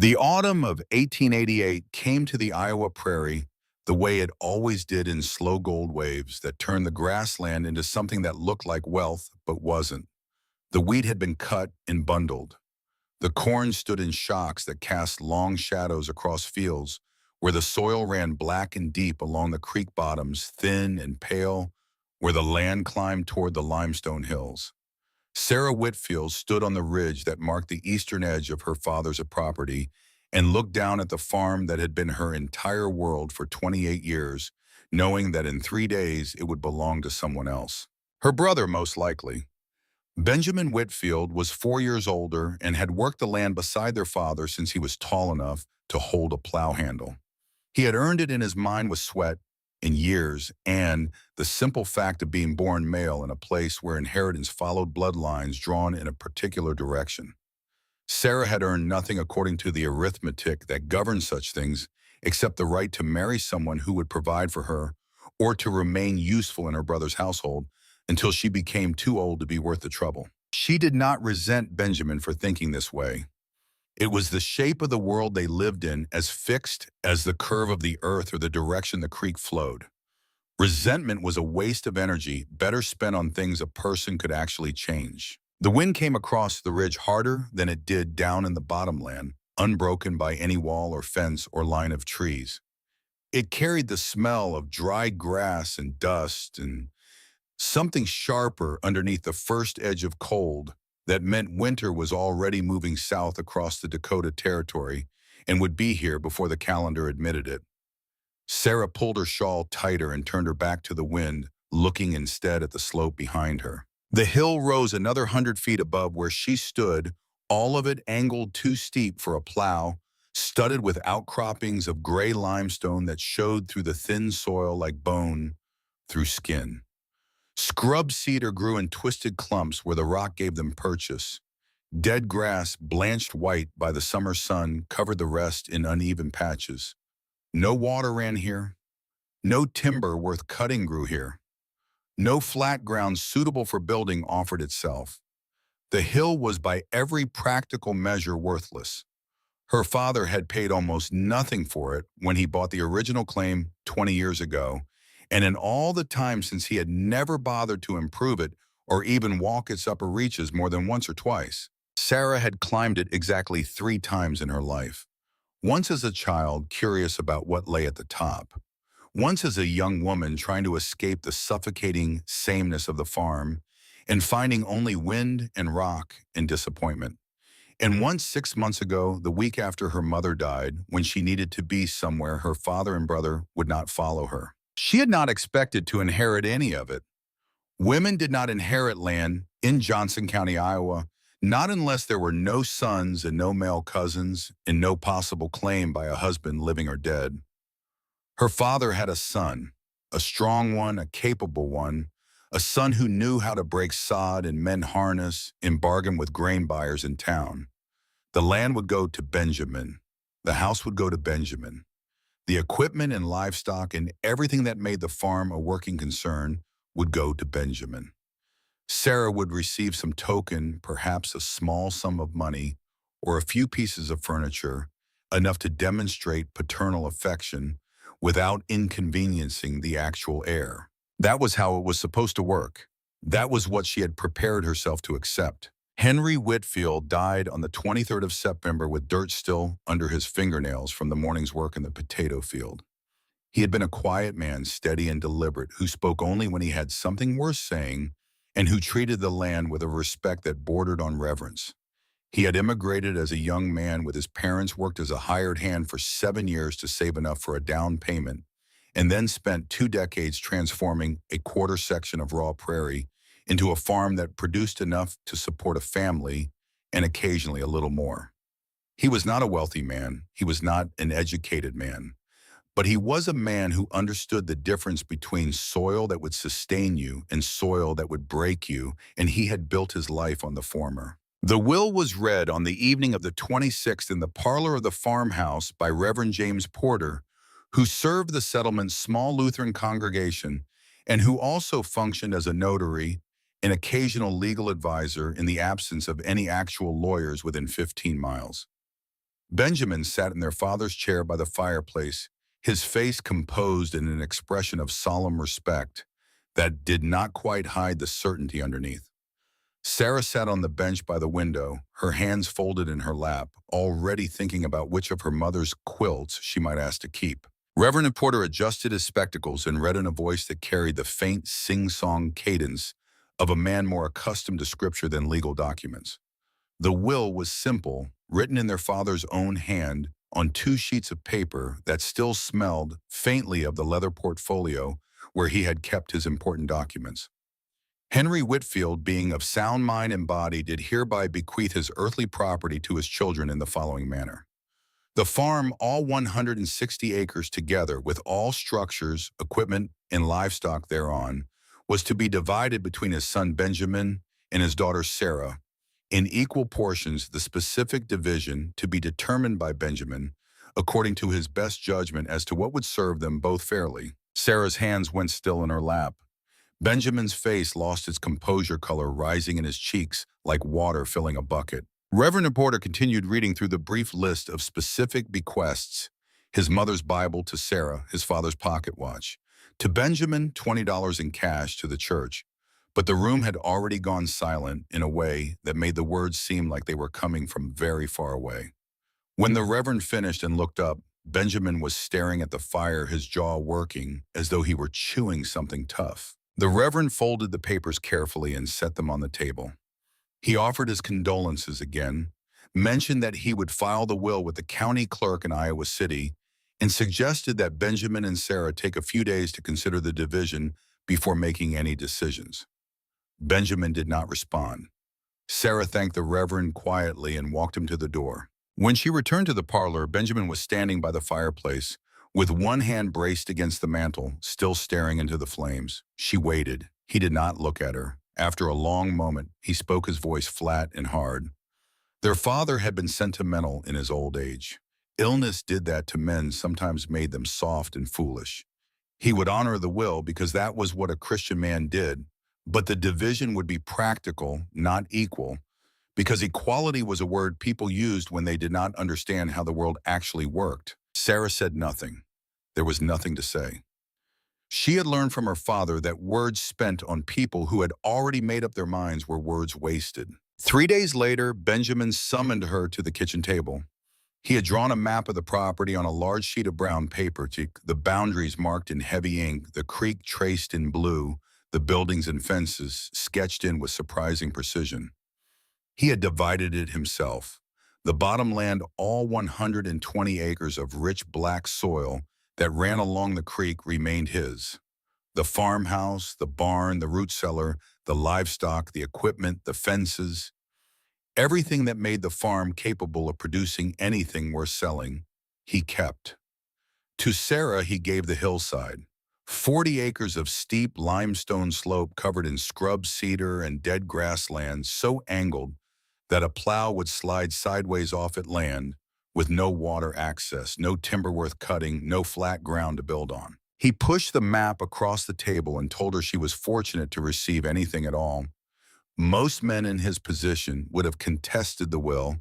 The autumn of 1888 came to the Iowa prairie the way it always did in slow gold waves that turned the grassland into something that looked like wealth but wasn't. The wheat had been cut and bundled. The corn stood in shocks that cast long shadows across fields where the soil ran black and deep along the creek bottoms, thin and pale, where the land climbed toward the limestone hills. Sarah Whitfield stood on the ridge that marked the eastern edge of her father's property and looked down at the farm that had been her entire world for 28 years, knowing that in 3 days it would belong to someone else. Her brother, most likely. Benjamin Whitfield was 4 years older and had worked the land beside their father since he was tall enough to hold a plow handle. He had earned it in his mind with sweat and years and the simple fact of being born male in a place where inheritance followed bloodlines drawn in a particular direction. Sarah had earned nothing according to the arithmetic that governed such things except the right to marry someone who would provide for her or to remain useful in her brother's household until she became too old to be worth the trouble. She did not resent Benjamin for thinking this way. It was the shape of the world they lived in, as fixed as the curve of the earth or the direction the creek flowed. Resentment was a waste of energy, better spent on things a person could actually change. The wind came across the ridge harder than it did down in the bottomland, unbroken by any wall or fence or line of trees. It carried the smell of dry grass and dust and something sharper underneath the first edge of cold that meant winter was already moving south across the Dakota Territory and would be here before the calendar admitted it. Sarah pulled her shawl tighter and turned her back to the wind, looking instead at the slope behind her. The hill rose another 100 feet above where she stood, all of it angled too steep for a plow, studded with outcroppings of gray limestone that showed through the thin soil like bone through skin. Scrub cedar grew in twisted clumps where the rock gave them purchase. Dead grass, blanched white by the summer sun, covered the rest in uneven patches. No water ran here. No timber worth cutting grew here. No flat ground suitable for building offered itself. The hill was by every practical measure worthless. Her father had paid almost nothing for it when he bought the original claim 20 years ago, and in all the time since he had never bothered to improve it or even walk its upper reaches more than once or twice. Sarah had climbed it exactly 3 times in her life. Once as a child, curious about what lay at the top. Once as a young woman trying to escape the suffocating sameness of the farm and finding only wind and rock and disappointment. And once 6 months ago, the week after her mother died, when she needed to be somewhere her father and brother would not follow her. She had not expected to inherit any of it. Women did not inherit land in Johnson County, Iowa, not unless there were no sons and no male cousins and no possible claim by a husband living or dead. Her father had a son, a strong one, a capable one, a son who knew how to break sod and mend harness and bargain with grain buyers in town. The land would go to Benjamin. The house would go to Benjamin. The equipment and livestock and everything that made the farm a working concern would go to Benjamin. Sarah would receive some token, perhaps a small sum of money, or a few pieces of furniture, enough to demonstrate paternal affection without inconveniencing the actual heir. That was how it was supposed to work. That was what she had prepared herself to accept. Henry Whitfield died on the 23rd of September with dirt still under his fingernails from the morning's work in the potato field. He had been a quiet man, steady and deliberate, who spoke only when he had something worth saying and who treated the land with a respect that bordered on reverence. He had immigrated as a young man with his parents, worked as a hired hand for 7 years to save enough for a down payment, and then spent 2 decades transforming a quarter section of raw prairie into a farm that produced enough to support a family and occasionally a little more. He was not a wealthy man. He was not an educated man. But he was a man who understood the difference between soil that would sustain you and soil that would break you, and he had built his life on the former. The will was read on the evening of the 26th in the parlor of the farmhouse by Reverend James Porter, who served the settlement's small Lutheran congregation and who also functioned as a notary, an occasional legal advisor in the absence of any actual lawyers within 15 miles. Benjamin sat in their father's chair by the fireplace, his face composed in an expression of solemn respect that did not quite hide the certainty underneath. Sarah sat on the bench by the window, her hands folded in her lap, already thinking about which of her mother's quilts she might ask to keep. Reverend Porter adjusted his spectacles and read in a voice that carried the faint sing-song cadence of a man more accustomed to scripture than legal documents. The will was simple, written in their father's own hand on 2 sheets of paper that still smelled faintly of the leather portfolio where he had kept his important documents. Henry Whitfield, being of sound mind and body, did hereby bequeath his earthly property to his children in the following manner. The farm, all 160 acres together, with all structures, equipment, and livestock thereon, was to be divided between his son Benjamin and his daughter Sarah, in equal portions, the specific division to be determined by Benjamin, according to his best judgment as to what would serve them both fairly. Sarah's hands went still in her lap. Benjamin's face lost its composure, color rising in his cheeks like water filling a bucket. Reverend Porter continued reading through the brief list of specific bequests: his mother's Bible to Sarah, his father's pocket watch. To Benjamin, $20 in cash to the church. But the room had already gone silent in a way that made the words seem like they were coming from very far away. When the Reverend finished and looked up, Benjamin was staring at the fire, his jaw working as though he were chewing something tough. The Reverend folded the papers carefully and set them on the table. He offered his condolences again, mentioned that he would file the will with the county clerk in Iowa City, and suggested that Benjamin and Sarah take a few days to consider the division before making any decisions. Benjamin did not respond. Sarah thanked the Reverend quietly and walked him to the door. When she returned to the parlor, Benjamin was standing by the fireplace, with one hand braced against the mantel, still staring into the flames. She waited. He did not look at her. After a long moment, he spoke, his voice flat and hard. Their father had been sentimental in his old age. Illness did that to men, sometimes made them soft and foolish. He would honor the will because that was what a Christian man did, but the division would be practical, not equal, because equality was a word people used when they did not understand how the world actually worked. Sarah said nothing. There was nothing to say. She had learned from her father that words spent on people who had already made up their minds were words wasted. 3 days later, Benjamin summoned her to the kitchen table. He had drawn a map of the property on a large sheet of brown paper, the boundaries marked in heavy ink, the creek traced in blue, the buildings and fences sketched in with surprising precision. He had divided it himself. The bottom land, all 120 acres of rich black soil that ran along the creek, remained his. The farmhouse, the barn, the root cellar, the livestock, the equipment, the fences, everything that made the farm capable of producing anything worth selling, he kept. To Sarah, he gave the hillside, 40 acres of steep limestone slope covered in scrub cedar and dead grassland so angled that a plow would slide sideways off it, land with no water access, no timber worth cutting, no flat ground to build on. He pushed the map across the table and told her she was fortunate to receive anything at all. Most men in his position would have contested the will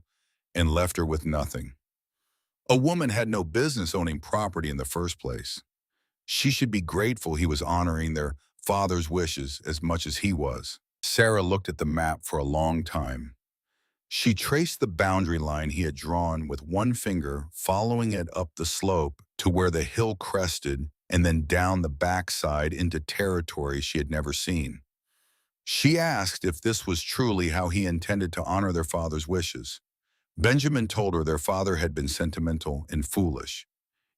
and left her with nothing. A woman had no business owning property in the first place. She should be grateful he was honoring their father's wishes as much as he was. Sarah looked at the map for a long time. She traced the boundary line he had drawn with one finger, following it up the slope to where the hill crested and then down the backside into territory she had never seen. She asked if this was truly how he intended to honor their father's wishes. Benjamin told her their father had been sentimental and foolish.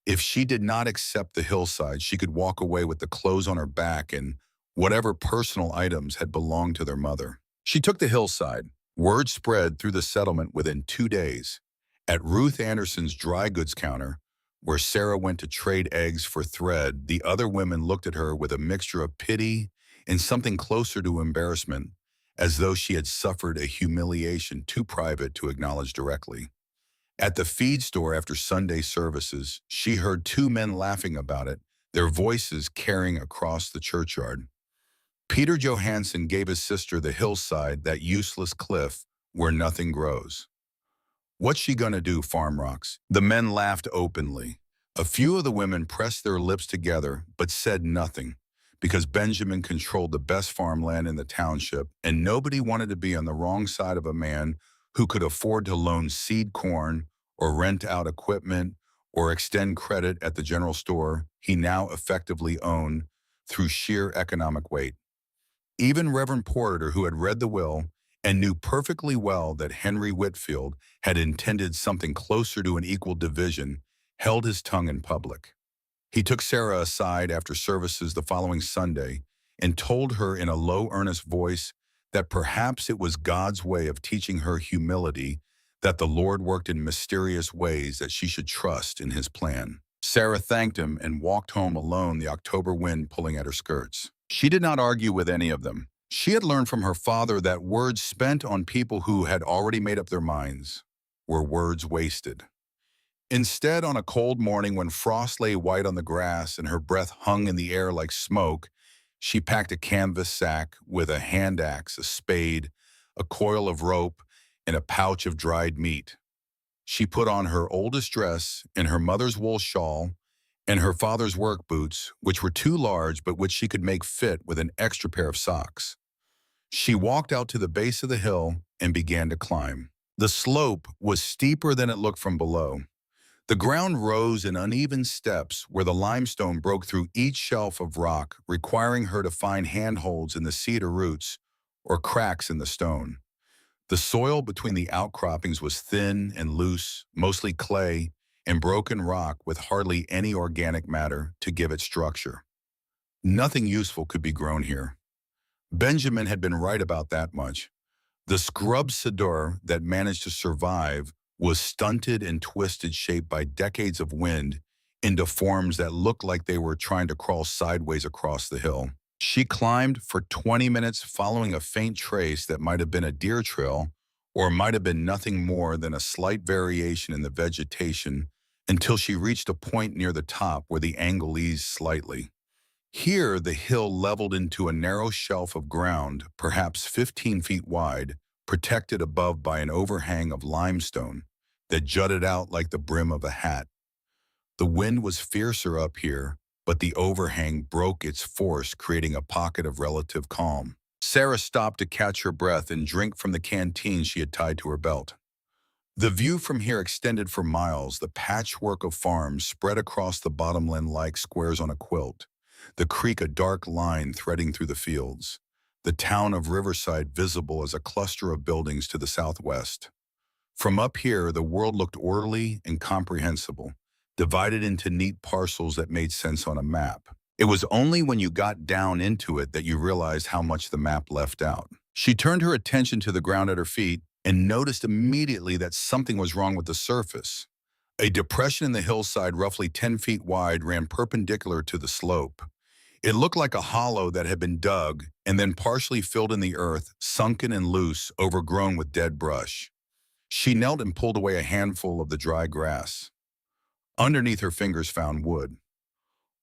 If she did not accept the hillside, she could walk away with the clothes on her back and whatever personal items had belonged to their mother. She took the hillside. Word spread through the settlement within 2 days. At Ruth Anderson's dry goods counter, where Sarah went to trade eggs for thread, the other women looked at her with a mixture of pity and something closer to embarrassment, as though she had suffered a humiliation too private to acknowledge directly. At the feed store after Sunday services, she heard 2 men laughing about it, their voices carrying across the churchyard. Peter Johansson gave his sister the hillside, that useless cliff where nothing grows. What's she gonna do, Farm Rocks? The men laughed openly. A few of the women pressed their lips together, but said nothing, because Benjamin controlled the best farmland in the township, and nobody wanted to be on the wrong side of a man who could afford to loan seed corn or rent out equipment or extend credit at the general store he now effectively owned through sheer economic weight. Even Reverend Porter, who had read the will and knew perfectly well that Henry Whitfield had intended something closer to an equal division, held his tongue in public. He took Sarah aside after services the following Sunday and told her in a low, earnest voice that perhaps it was God's way of teaching her humility, that the Lord worked in mysterious ways, that she should trust in his plan. Sarah thanked him and walked home alone, the October wind pulling at her skirts. She did not argue with any of them. She had learned from her father that words spent on people who had already made up their minds were words wasted. Instead, on a cold morning when frost lay white on the grass and her breath hung in the air like smoke, she packed a canvas sack with a hand axe, a spade, a coil of rope, and a pouch of dried meat. She put on her oldest dress and her mother's wool shawl and her father's work boots, which were too large but which she could make fit with an extra pair of socks. She walked out to the base of the hill and began to climb. The slope was steeper than it looked from below. The ground rose in uneven steps where the limestone broke through each shelf of rock, requiring her to find handholds in the cedar roots or cracks in the stone. The soil between the outcroppings was thin and loose, mostly clay and broken rock with hardly any organic matter to give it structure. Nothing useful could be grown here. Benjamin had been right about that much. The scrub cedar that managed to survive was stunted and twisted, shaped by decades of wind into forms that looked like they were trying to crawl sideways across the hill. She climbed for 20 minutes, following a faint trace that might have been a deer trail or might have been nothing more than a slight variation in the vegetation, until she reached a point near the top where the angle eased slightly. Here, the hill leveled into a narrow shelf of ground, perhaps 15 feet wide, protected above by an overhang of limestone that jutted out like the brim of a hat. The wind was fiercer up here, but the overhang broke its force, creating a pocket of relative calm. Sarah stopped to catch her breath and drink from the canteen she had tied to her belt. The view from here extended for miles, the patchwork of farms spread across the bottomland like squares on a quilt, the creek a dark line threading through the fields, the town of Riverside visible as a cluster of buildings to the southwest. From up here, the world looked orderly and comprehensible, divided into neat parcels that made sense on a map. It was only when you got down into it that you realized how much the map left out. She turned her attention to the ground at her feet and noticed immediately that something was wrong with the surface. A depression in the hillside roughly 10 feet wide ran perpendicular to the slope. It looked like a hollow that had been dug and then partially filled in the earth, sunken and loose, overgrown with dead brush. She knelt and pulled away a handful of the dry grass. Underneath, her fingers found wood.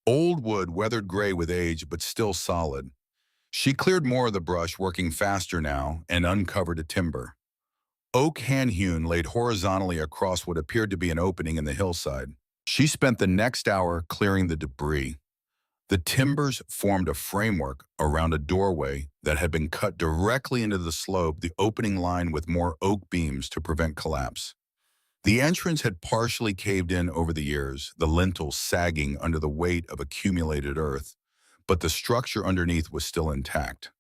Old wood, weathered gray with age, but still solid. She cleared more of the brush, working faster now, and uncovered a timber. Oak hand-hewn laid horizontally across what appeared to be an opening in the hillside. She spent the next hour clearing the debris. The timbers formed a framework around a doorway that had been cut directly into the slope, the opening lined with more oak beams to prevent collapse. The entrance had partially caved in over the years, the lintels sagging under the weight of accumulated earth, but the structure underneath was still intact.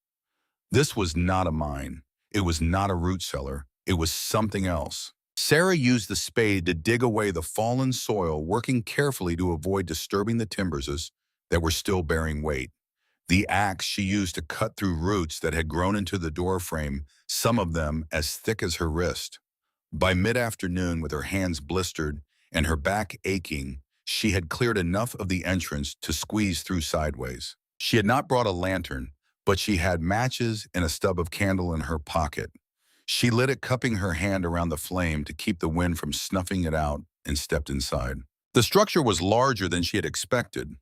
This was not a mine. It was not a root cellar. It was something else. Sarah used the spade to dig away the fallen soil, working carefully to avoid disturbing the timbers that were still bearing weight. The axe she used to cut through roots that had grown into the doorframe, some of them as thick as her wrist. By mid-afternoon, with her hands blistered and her back aching, she had cleared enough of the entrance to squeeze through sideways. She had not brought a lantern, but she had matches and a stub of candle in her pocket. She lit it, cupping her hand around the flame to keep the wind from snuffing it out, and stepped inside. The structure was larger than she had expected.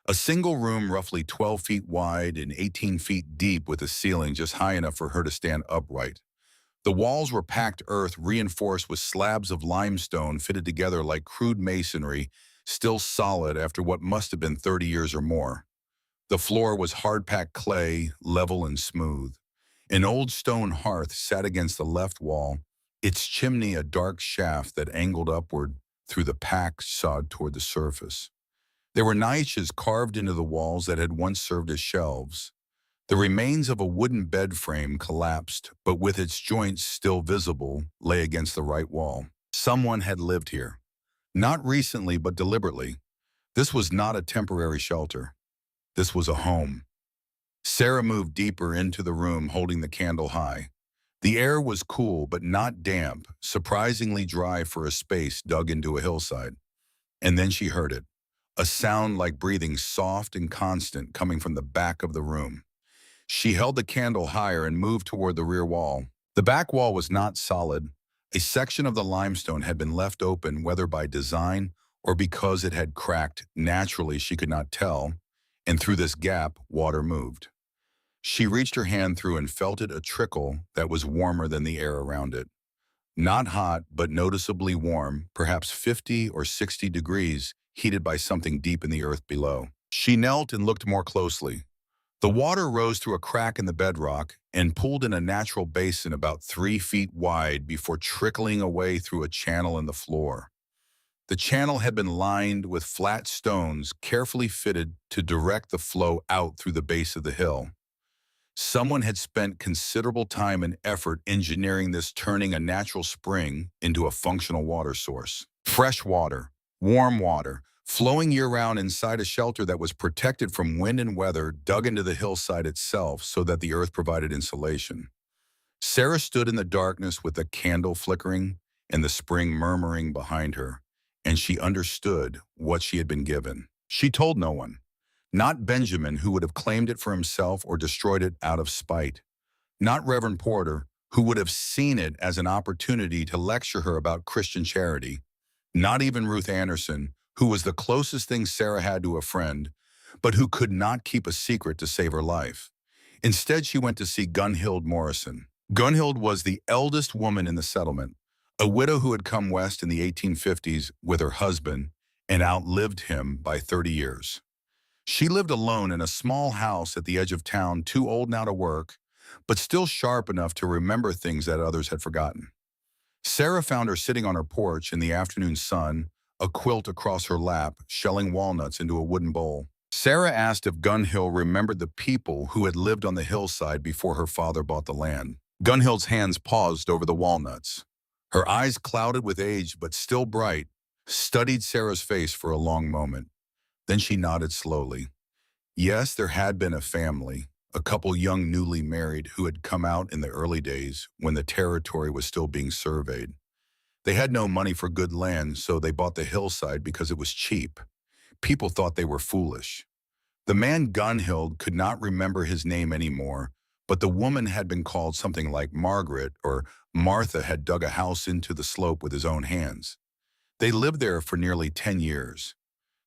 A single room roughly 12 feet wide and 18 feet deep, with a ceiling just high enough for her to stand upright. The walls were packed earth reinforced with slabs of limestone fitted together like crude masonry, still solid after what must have been 30 years or more. The floor was hard-packed clay, level and smooth. An old stone hearth sat against the left wall, its chimney a dark shaft that angled upward through the packed sod toward the surface. There were niches carved into the walls that had once served as shelves. The remains of a wooden bed frame collapsed, but with its joints still visible, lay against the right wall. Someone had lived here. Not recently, but deliberately. This was not a temporary shelter. This was a home. Sarah moved deeper into the room, holding the candle high. The air was cool, but not damp, surprisingly dry for a space dug into a hillside. And then she heard it, a sound like breathing, soft and constant, coming from the back of the room. She held the candle higher and moved toward the rear wall. The back wall was not solid. A section of the limestone had been left open, whether by design or because it had cracked naturally, she could not tell, and through this gap, water moved. She reached her hand through and felt it a trickle that was warmer than the air around it. Not hot, but noticeably warm, perhaps 50 or 60 degrees, heated by something deep in the earth below. She knelt and looked more closely. The water rose through a crack in the bedrock and pooled in a natural basin about 3 feet wide before trickling away through a channel in the floor. The channel had been lined with flat stones carefully fitted to direct the flow out through the base of the hill. Someone had spent considerable time and effort engineering this, turning a natural spring into a functional water source. Fresh water, warm water, flowing year-round inside a shelter that was protected from wind and weather, dug into the hillside itself so that the earth provided insulation. Sarah stood in the darkness with a candle flickering and the spring murmuring behind her, and she understood what she had been given. She told no one. Not Benjamin, who would have claimed it for himself or destroyed it out of spite. Not Reverend Porter, who would have seen it as an opportunity to lecture her about Christian charity. Not even Ruth Anderson, who was the closest thing Sarah had to a friend, but who could not keep a secret to save her life. Instead, she went to see Gunhild Morrison. Gunhild was the eldest woman in the settlement, a widow who had come west in the 1850s with her husband and outlived him by 30 years. She lived alone in a small house at the edge of town, too old now to work, but still sharp enough to remember things that others had forgotten. Sarah found her sitting on her porch in the afternoon sun, a quilt across her lap, shelling walnuts into a wooden bowl. Sarah asked if Gunhild remembered the people who had lived on the hillside before her father bought the land. Gunhild's hands paused over the walnuts. Her eyes, clouded with age but still bright, studied Sarah's face for a long moment. Then she nodded slowly. Yes, there had been a family, a couple young newly married who had come out in the early days when the territory was still being surveyed. They had no money for good land, so they bought the hillside because it was cheap. People thought they were foolish. The man Gunhild could not remember his name anymore, but the woman had been called something like Margaret, or Martha had dug a house into the slope with his own hands. They lived there for nearly 10 years.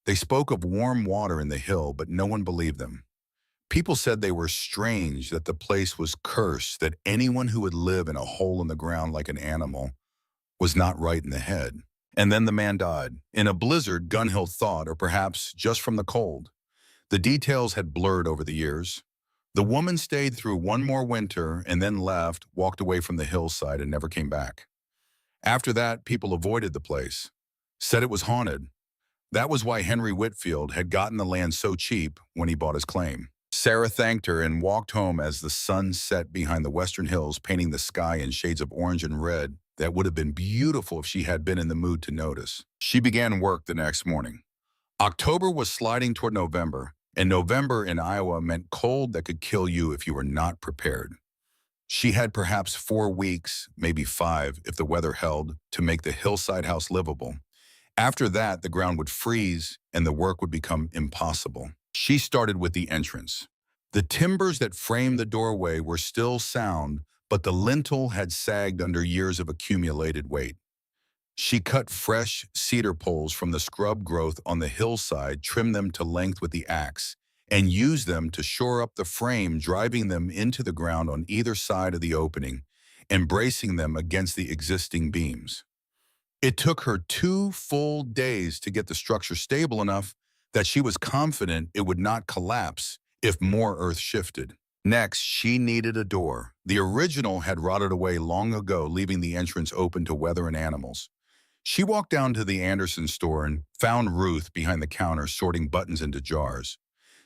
They spoke of warm water in the hill, but no one believed them. People said they were strange, that the place was cursed, that anyone who would live in a hole in the ground like an animal was not right in the head. And then the man died. In a blizzard, Gunhild thought, or perhaps just from the cold. The details had blurred over the years. The woman stayed through one more winter and then left, walked away from the hillside and never came back. After that, people avoided the place, said it was haunted. That was why Henry Whitfield had gotten the land so cheap when he bought his claim. Sarah thanked her and walked home as the sun set behind the western hills, painting the sky in shades of orange and red that would have been beautiful if she had been in the mood to notice. She began work the next morning. October was sliding toward November, and November in Iowa meant cold that could kill you if you were not prepared. She had perhaps 4 weeks, maybe 5, if the weather held, to make the hillside house livable. After that, the ground would freeze and the work would become impossible. She started with the entrance. The timbers that framed the doorway were still sound, but the lintel had sagged under years of accumulated weight. She cut fresh cedar poles from the scrub growth on the hillside, trimmed them to length with the axe, and used them to shore up the frame, driving them into the ground on either side of the opening. and bracing them against the existing beams. It took her 2 full days to get the structure stable enough that she was confident it would not collapse if more earth shifted. Next, she needed a door. The original had rotted away long ago, leaving the entrance open to weather and animals. She walked down to the Anderson store and found Ruth behind the counter sorting buttons into jars.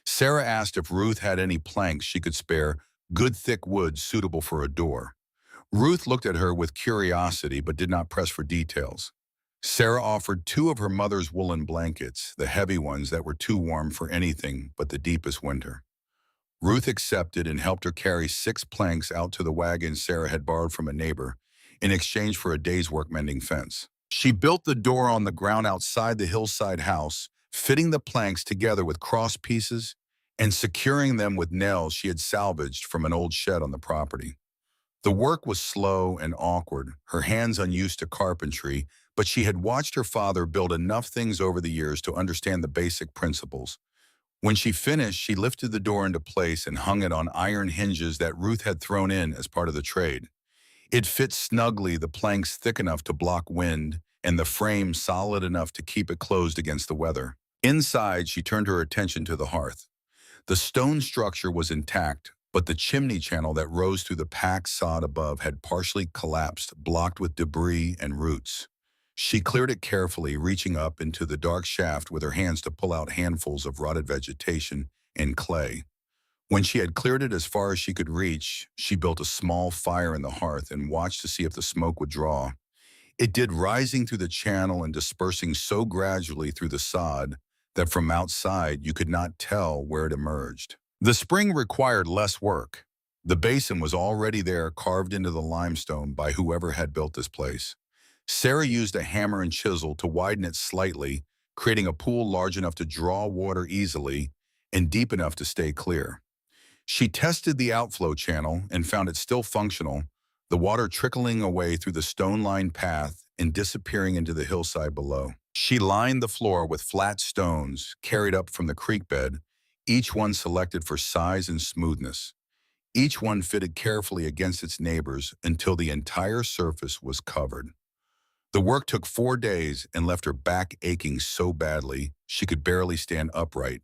Sarah asked if Ruth had any planks she could spare, good thick wood suitable for a door. Ruth looked at her with curiosity but did not press for details. Sarah offered 2 of her mother's woolen blankets, the heavy ones that were too warm for anything but the deepest winter. Ruth accepted and helped her carry 6 planks out to the wagon Sarah had borrowed from a neighbor in exchange for a day's work mending fence. She built the door on the ground outside the Hillside house, fitting the planks together with cross pieces and securing them with nails she had salvaged from an old shed on the property. The work was slow and awkward, her hands unused to carpentry, but she had watched her father build enough things over the years to understand the basic principles. When she finished, she lifted the door into place and hung it on iron hinges that Ruth had thrown in as part of the trade. It fit snugly, the planks thick enough to block wind, and the frame solid enough to keep it closed against the weather. Inside, she turned her attention to the hearth. The stone structure was intact, but the chimney channel that rose through the packed sod above had partially collapsed, blocked with debris and roots. She cleared it carefully, reaching up into the dark shaft with her hands to pull out handfuls of rotted vegetation and clay. When she had cleared it as far as she could reach, she built a small fire in the hearth and watched to see if the smoke would draw. It did, rising through the channel and dispersing so gradually through the sod that from outside you could not tell where it emerged. The spring required less work. The basin was already there, carved into the limestone by whoever had built this place. Sarah used a hammer and chisel to widen it slightly, creating a pool large enough to draw water easily and deep enough to stay clear. She tested the outflow channel and found it still functional, the water trickling away through the stone-lined path and disappearing into the hillside below. She lined the floor with flat stones carried up from the creek bed, each one selected for size and smoothness. Each one fitted carefully against its neighbors until the entire surface was covered. The work took 4 days and left her back aching so badly she could barely stand upright.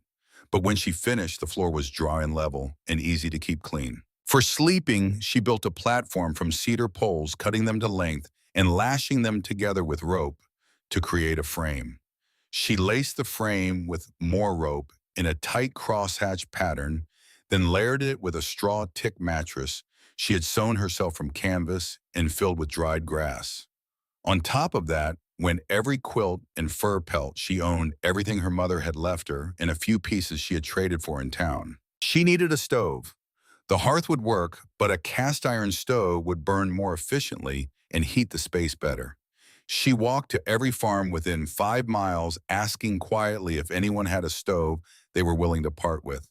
But when she finished, the floor was dry and level and easy to keep clean. For sleeping, she built a platform from cedar poles, cutting them to length and lashing them together with rope to create a frame. She laced the frame with more rope in a tight crosshatch pattern, then layered it with a straw tick mattress she had sewn herself from canvas and filled with dried grass. On top of that went every quilt and fur pelt she owned, everything her mother had left her, and a few pieces she had traded for in town. She needed a stove. The hearth would work, but a cast iron stove would burn more efficiently and heat the space better. She walked to every farm within 5 miles, asking quietly if anyone had a stove they were willing to part with.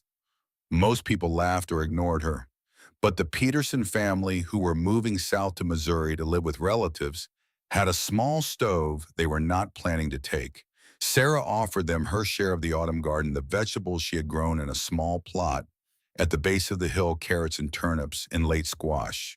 Most people laughed or ignored her, but the Peterson family, who were moving south to Missouri to live with relatives, had a small stove they were not planning to take. Sarah offered them her share of the autumn garden, the vegetables she had grown in a small plot at the base of the hill, carrots and turnips and late squash.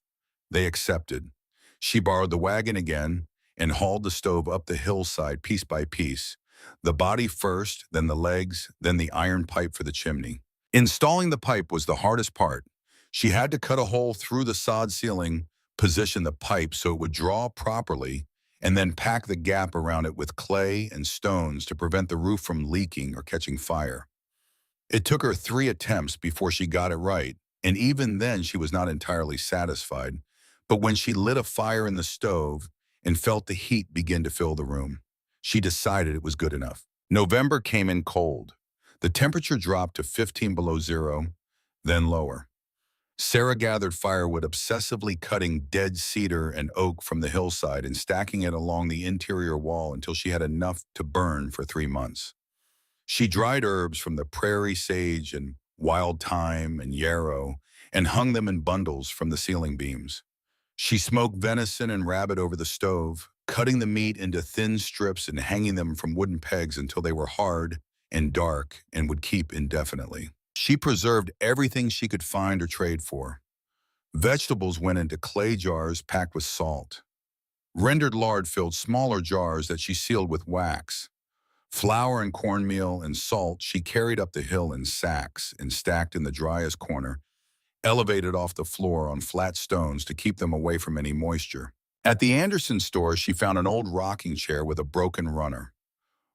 They accepted. She borrowed the wagon again and hauled the stove up the hillside piece by piece, the body first, then the legs, then the iron pipe for the chimney. Installing the pipe was the hardest part. She had to cut a hole through the sod ceiling, position the pipe so it would draw properly, and then pack the gap around it with clay and stones to prevent the roof from leaking or catching fire. It took her 3 attempts before she got it right, and even then she was not entirely satisfied. But when she lit a fire in the stove and felt the heat begin to fill the room, she decided it was good enough. November came in cold. The temperature dropped to 15 below zero, then lower. Sarah gathered firewood, obsessively cutting dead cedar and oak from the hillside and stacking it along the interior wall until she had enough to burn for 3 months. She dried herbs from the prairie sage and wild thyme and yarrow and hung them in bundles from the ceiling beams. She smoked venison and rabbit over the stove, cutting the meat into thin strips and hanging them from wooden pegs until they were hard and dark and would keep indefinitely. She preserved everything she could find or trade for. Vegetables went into clay jars packed with salt. Rendered lard filled smaller jars that she sealed with wax. Flour and cornmeal and salt she carried up the hill in sacks and stacked in the driest corner, elevated off the floor on flat stones to keep them away from any moisture. At the Anderson store, she found an old rocking chair with a broken runner.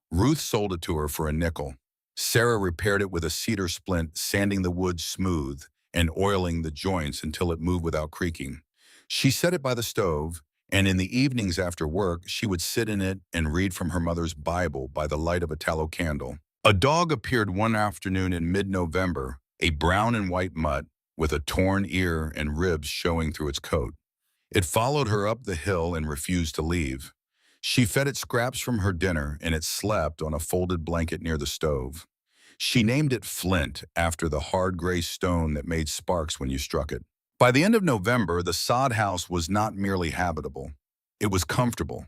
Ruth sold it to her for a nickel. Sarah repaired it with a cedar splint, sanding the wood smooth and oiling the joints until it moved without creaking. She set it by the stove, and in the evenings after work, she would sit in it and read from her mother's Bible by the light of a tallow candle. A dog appeared one afternoon in mid-November, a brown and white mutt with a torn ear and ribs showing through its coat. It followed her up the hill and refused to leave. She fed it scraps from her dinner, and it slept on a folded blanket near the stove. She named it Flint after the hard gray stone that made sparks when you struck it. By the end of November, the sod house was not merely habitable. It was comfortable.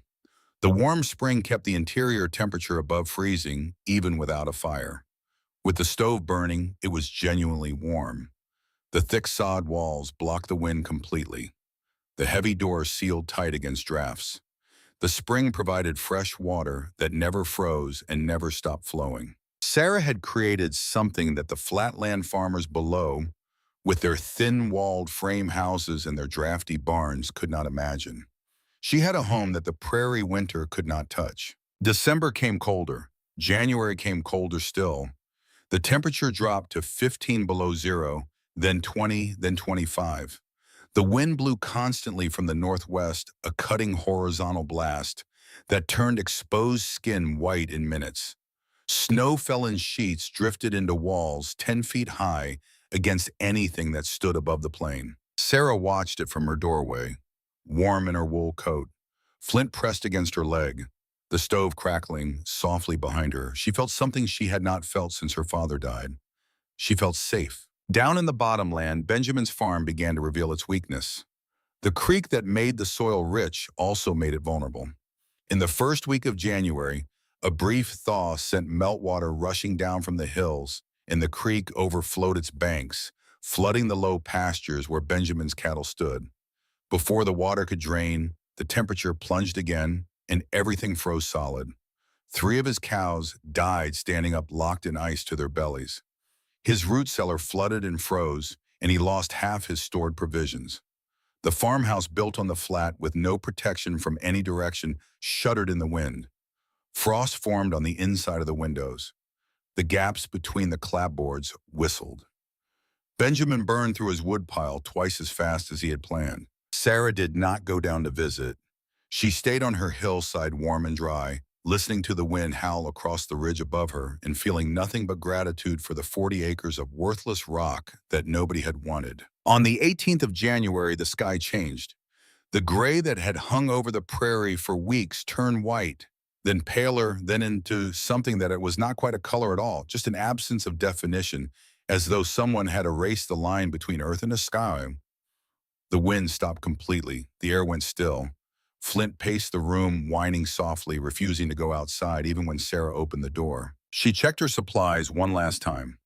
The warm spring kept the interior temperature above freezing, even without a fire. With the stove burning, it was genuinely warm. The thick sod walls blocked the wind completely. The heavy doors sealed tight against drafts. The spring provided fresh water that never froze and never stopped flowing. Sarah had created something that the flatland farmers below, with their thin-walled frame houses and their drafty barns, could not imagine. She had a home that the prairie winter could not touch. December came colder. January came colder still. The temperature dropped to 15 below zero, then 20, then 25. The wind blew constantly from the northwest, a cutting horizontal blast that turned exposed skin white in minutes. Snow fell in sheets, drifted into walls 10 feet high against anything that stood above the plain. Sarah watched it from her doorway, warm in her wool coat. Flint pressed against her leg, the stove crackling softly behind her. She felt something she had not felt since her father died. She felt safe. Down in the bottomland, Benjamin's farm began to reveal its weakness. The creek that made the soil rich also made it vulnerable. In the first week of January, a brief thaw sent meltwater rushing down from the hills, and the creek overflowed its banks, flooding the low pastures where Benjamin's cattle stood. Before the water could drain, the temperature plunged again, and everything froze solid. 3 of his cows died standing up, locked in ice to their bellies. His root cellar flooded and froze, and he lost half his stored provisions. The farmhouse, built on the flat with no protection from any direction, shuddered in the wind. Frost formed on the inside of the windows. The gaps between the clapboards whistled. Benjamin burned through his woodpile twice as fast as he had planned. Sarah did not go down to visit. She stayed on her hillside, warm and dry, listening to the wind howl across the ridge above her and feeling nothing but gratitude for the 40 acres of worthless rock that nobody had wanted. On the 18th of January, the sky changed. The gray that had hung over the prairie for weeks turned white, then paler, then into something that it was not quite a color at all, just an absence of definition, as though someone had erased the line between earth and the sky. The wind stopped completely. The air went still. Flint paced the room, whining softly, refusing to go outside even when Sarah opened the door. She checked her supplies one last time.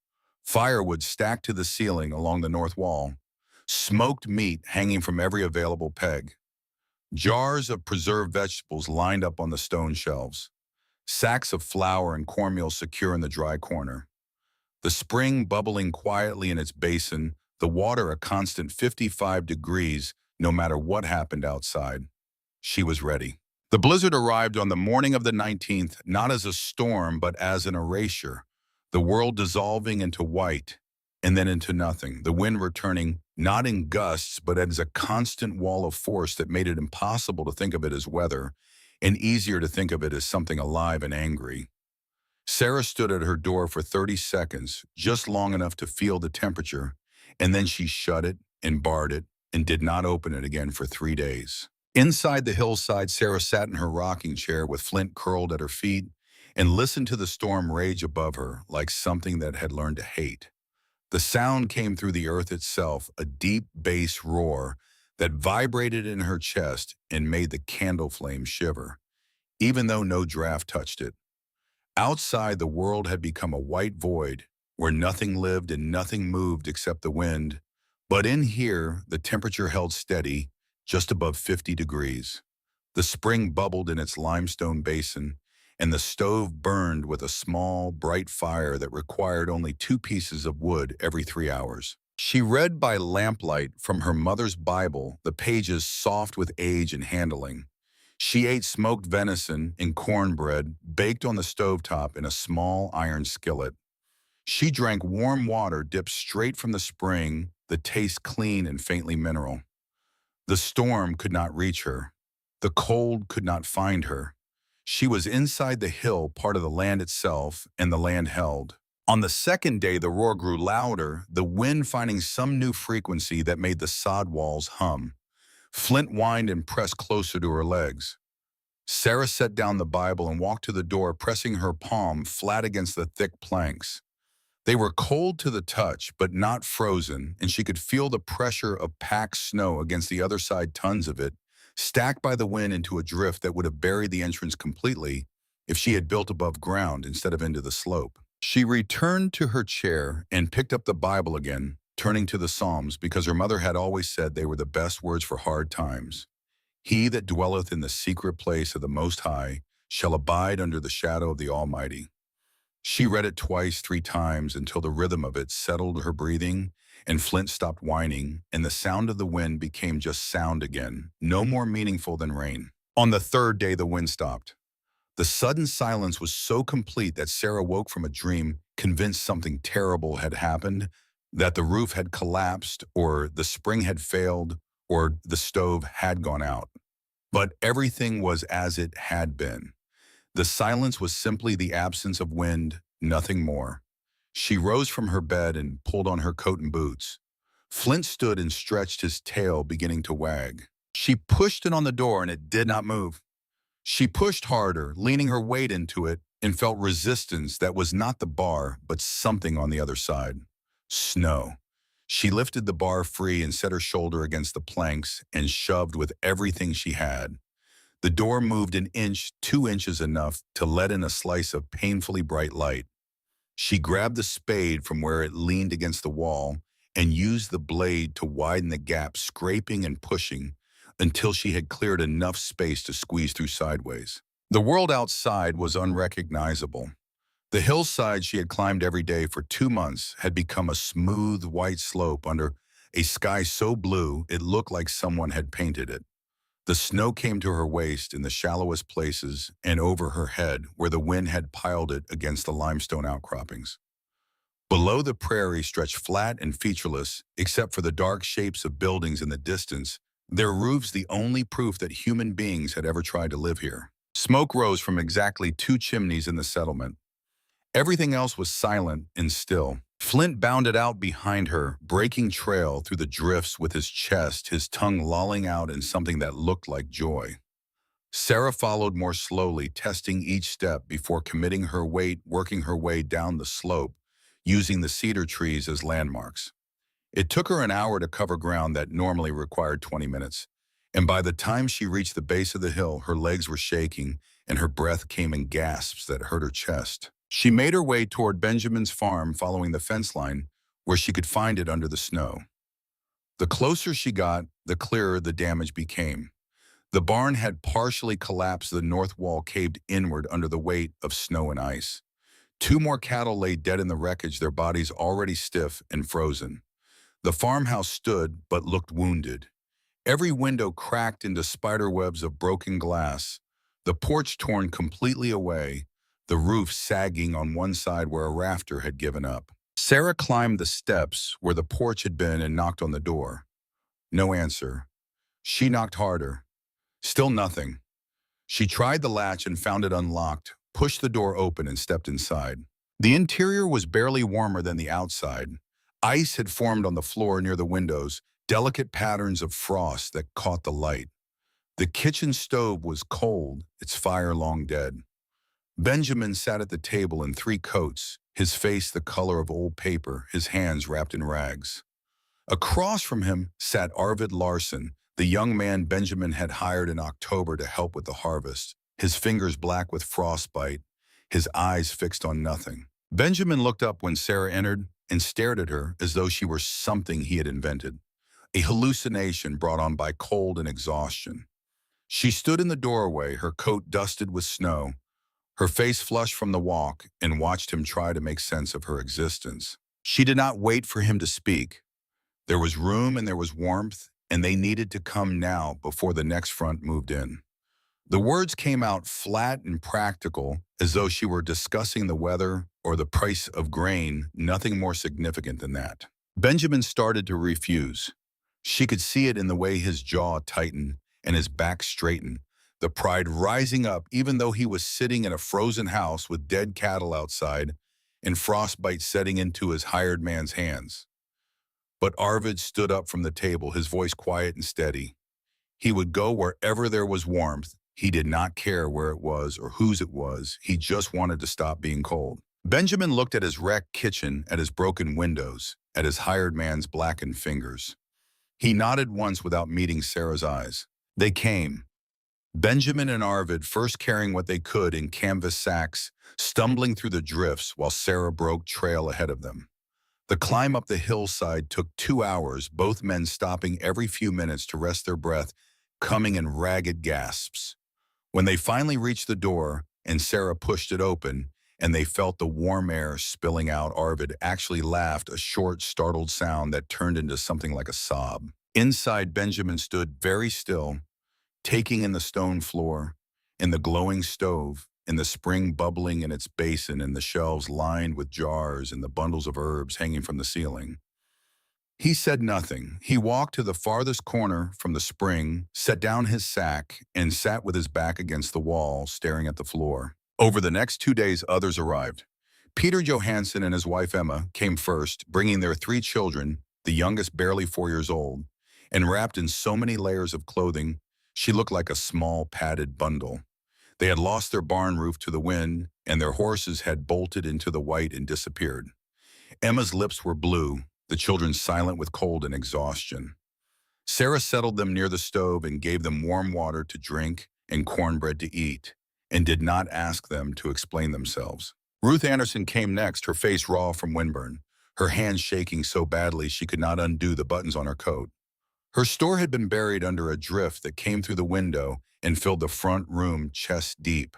Firewood stacked to the ceiling along the north wall. Smoked meat hanging from every available peg. Jars of preserved vegetables lined up on the stone shelves. Sacks of flour and cornmeal secure in the dry corner. The spring bubbling quietly in its basin, the water a constant 55 degrees no matter what happened outside. She was ready. The blizzard arrived on the morning of the 19th, not as a storm, but as an erasure. The world dissolving into white, and then into nothing. The wind returning, not in gusts, but as a constant wall of force that made it impossible to think of it as weather, and easier to think of it as something alive and angry. Sarah stood at her door for 30 seconds, just long enough to feel the temperature, and then she shut it and barred it and did not open it again for 3 days. Inside the hillside, Sarah sat in her rocking chair with Flint curled at her feet and listened to the storm rage above her like something that had learned to hate. The sound came through the earth itself, a deep bass roar that vibrated in her chest and made the candle flame shiver, even though no draft touched it. Outside, the world had become a white void where nothing lived and nothing moved except the wind, But in here, the temperature held steady, just above 50 degrees. The spring bubbled in its limestone basin, and the stove burned with a small, bright fire that required only 2 pieces of wood every 3 hours. She read by lamplight from her mother's Bible, the pages soft with age and handling. She ate smoked venison and cornbread baked on the stovetop in a small iron skillet. She drank warm water dipped straight from the spring, the taste clean and faintly mineral. The storm could not reach her. The cold could not find her. She was inside the hill, part of the land itself, and the land held. On the second day, the roar grew louder, the wind finding some new frequency that made the sod walls hum. Flint whined and pressed closer to her legs. Sarah set down the Bible and walked to the door, pressing her palm flat against the thick planks. They were cold to the touch, but not frozen, and she could feel the pressure of packed snow against the other side, tons of it, stacked by the wind into a drift that would have buried the entrance completely if she had built above ground instead of into the slope. She returned to her chair and picked up the Bible again, turning to the Psalms because her mother had always said they were the best words for hard times. He that dwelleth in the secret place of the Most High shall abide under the shadow of the Almighty. She read it twice, 3 times, until the rhythm of it settled her breathing, and Flint stopped whining, and the sound of the wind became just sound again, no more meaningful than rain. On the third day, the wind stopped. The sudden silence was so complete that Sarah woke from a dream, convinced something terrible had happened, that the roof had collapsed, or the spring had failed, or the stove had gone out. But everything was as it had been. The silence was simply the absence of wind, nothing more. She rose from her bed and pulled on her coat and boots. Flint stood and stretched his tail, beginning to wag. She pushed it on the door and it did not move. She pushed harder, leaning her weight into it, and felt resistance that was not the bar, but something on the other side. Snow. She lifted the bar free and set her shoulder against the planks and shoved with everything she had. The door moved an inch, 2 inches enough to let in a slice of painfully bright light. She grabbed the spade from where it leaned against the wall and used the blade to widen the gap, scraping and pushing until she had cleared enough space to squeeze through sideways. The world outside was unrecognizable. The hillside she had climbed every day for 2 months had become a smooth white slope under a sky so blue it looked like someone had painted it. The snow came to her waist in the shallowest places and over her head where the wind had piled it against the limestone outcroppings. Below, the prairie stretched flat and featureless, except for the dark shapes of buildings in the distance, their roofs the only proof that human beings had ever tried to live here. Smoke rose from exactly 2 chimneys in the settlement. Everything else was silent and still. Flint bounded out behind her, breaking trail through the drifts with his chest, his tongue lolling out in something that looked like joy. Sarah followed more slowly, testing each step before committing her weight, working her way down the slope, using the cedar trees as landmarks. It took her an hour to cover ground that normally required 20 minutes, and by the time she reached the base of the hill, her legs were shaking and her breath came in gasps that hurt her chest. She made her way toward Benjamin's farm, following the fence line, where she could find it under the snow. The closer she got, the clearer the damage became. The barn had partially collapsed, the north wall caved inward under the weight of snow and ice. 2 more cattle lay dead in the wreckage, their bodies already stiff and frozen. The farmhouse stood but looked wounded. Every window cracked into spider webs of broken glass, the porch torn completely away, the roof sagging on one side where a rafter had given up. Sarah climbed the steps where the porch had been and knocked on the door. No answer. She knocked harder. Still nothing. She tried the latch and found it unlocked, pushed the door open and stepped inside. The interior was barely warmer than the outside. Ice had formed on the floor near the windows, delicate patterns of frost that caught the light. The kitchen stove was cold, its fire long dead. Benjamin sat at the table in 3 coats, his face the color of old paper, his hands wrapped in rags. Across from him sat Arvid Larson, the young man Benjamin had hired in October to help with the harvest, his fingers black with frostbite, his eyes fixed on nothing. Benjamin looked up when Sarah entered and stared at her as though she were something he had invented. a hallucination brought on by cold and exhaustion. She stood in the doorway, her coat dusted with snow, her face flushed from the walk, and watched him try to make sense of her existence. She did not wait for him to speak. There was room and there was warmth, and they needed to come now before the next front moved in. The words came out flat and practical, as though she were discussing the weather or the price of grain, nothing more significant than that. Benjamin started to refuse. She could see it in the way his jaw tightened and his back straightened, the pride rising up even though he was sitting in a frozen house with dead cattle outside and frostbite setting into his hired man's hands. But Arvid stood up from the table, his voice quiet and steady. He would go wherever there was warmth. He did not care where it was or whose it was. He just wanted to stop being cold. Benjamin looked at his wrecked kitchen, at his broken windows, at his hired man's blackened fingers. He nodded once without meeting Sarah's eyes. They came. Benjamin and Arvid first carrying what they could in canvas sacks, stumbling through the drifts while Sarah broke trail ahead of them. The climb up the hillside took 2 hours, both men stopping every few minutes to rest their breath, coming in ragged gasps. When they finally reached the door and Sarah pushed it open and they felt the warm air spilling out, Arvid actually laughed, a short, startled sound that turned into something like a sob. Inside, Benjamin stood very still, taking in the stone floor, in the glowing stove, in the spring bubbling in its basin, and the shelves lined with jars and the bundles of herbs hanging from the ceiling. He said nothing. He walked to the farthest corner from the spring, set down his sack, and sat with his back against the wall, staring at the floor. Over the next 2 days, others arrived. Peter Johansson and his wife Emma came first, bringing their 3 children, the youngest barely 4 years old, and wrapped in so many layers of clothing, she looked like a small padded bundle. They had lost their barn roof to the wind, and their horses had bolted into the white and disappeared. Emma's lips were blue, the children silent with cold and exhaustion. Sarah settled them near the stove and gave them warm water to drink and cornbread to eat, and did not ask them to explain themselves. Ruth Anderson came next, her face raw from windburn, her hands shaking so badly she could not undo the buttons on her coat. Her store had been buried under a drift that came through the window and filled the front room chest deep.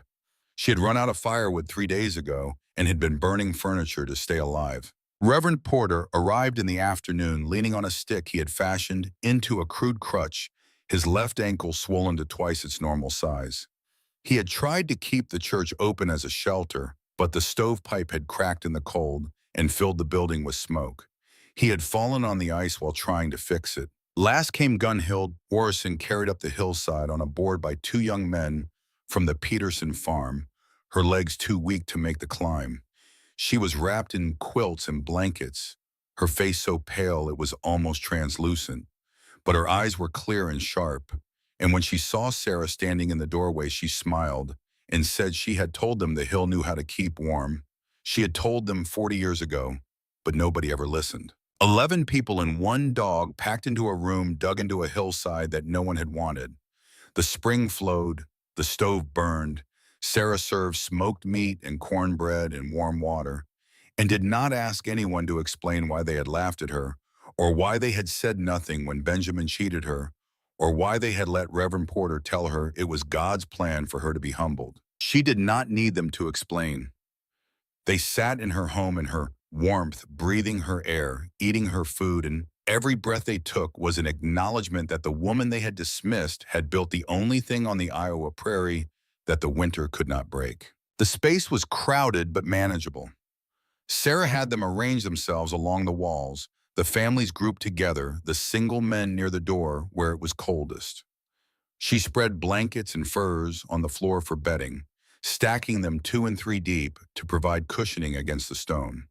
She had run out of firewood 3 days ago and had been burning furniture to stay alive. Reverend Porter arrived in the afternoon leaning on a stick he had fashioned into a crude crutch, his left ankle swollen to twice its normal size. He had tried to keep the church open as a shelter, but the stovepipe had cracked in the cold and filled the building with smoke. He had fallen on the ice while trying to fix it. Last came Gunhild Orson, carried up the hillside on a board by 2 young men from the Peterson farm, her legs too weak to make the climb. She was wrapped in quilts and blankets, her face so pale it was almost translucent, but her eyes were clear and sharp. And when she saw Sarah standing in the doorway, she smiled and said she had told them the hill knew how to keep warm. She had told them 40 years ago, but nobody ever listened. 11 people and 1 dog packed into a room dug into a hillside that no one had wanted. The spring flowed, the stove burned. Sarah served smoked meat and cornbread and warm water, and did not ask anyone to explain why they had laughed at her, or why they had said nothing when Benjamin cheated her, or why they had let Reverend Porter tell her it was God's plan for her to be humbled. She did not need them to explain. They sat in her home in her warmth, breathing her air, eating her food, and every breath they took was an acknowledgement that the woman they had dismissed had built the only thing on the Iowa prairie that the winter could not break. The space was crowded but manageable. Sarah had them arrange themselves along the walls, the families grouped together, the single men near the door where it was coldest. She spread blankets and furs on the floor for bedding, stacking them 2 and 3 deep to provide cushioning against the stone.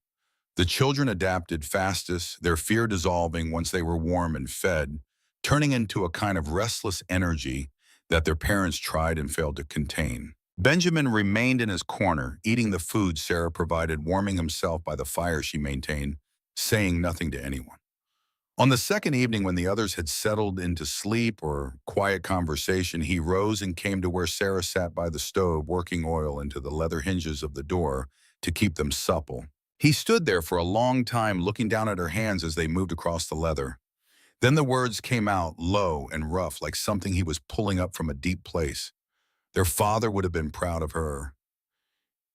The children adapted fastest, their fear dissolving once they were warm and fed, turning into a kind of restless energy that their parents tried and failed to contain. Benjamin remained in his corner, eating the food Sarah provided, warming himself by the fire she maintained, saying nothing to anyone. On the second evening, when the others had settled into sleep or quiet conversation, he rose and came to where Sarah sat by the stove, working oil into the leather hinges of the door to keep them supple. He stood there for a long time, looking down at her hands as they moved across the leather. Then the words came out low and rough like something he was pulling up from a deep place. Their father would have been proud of her.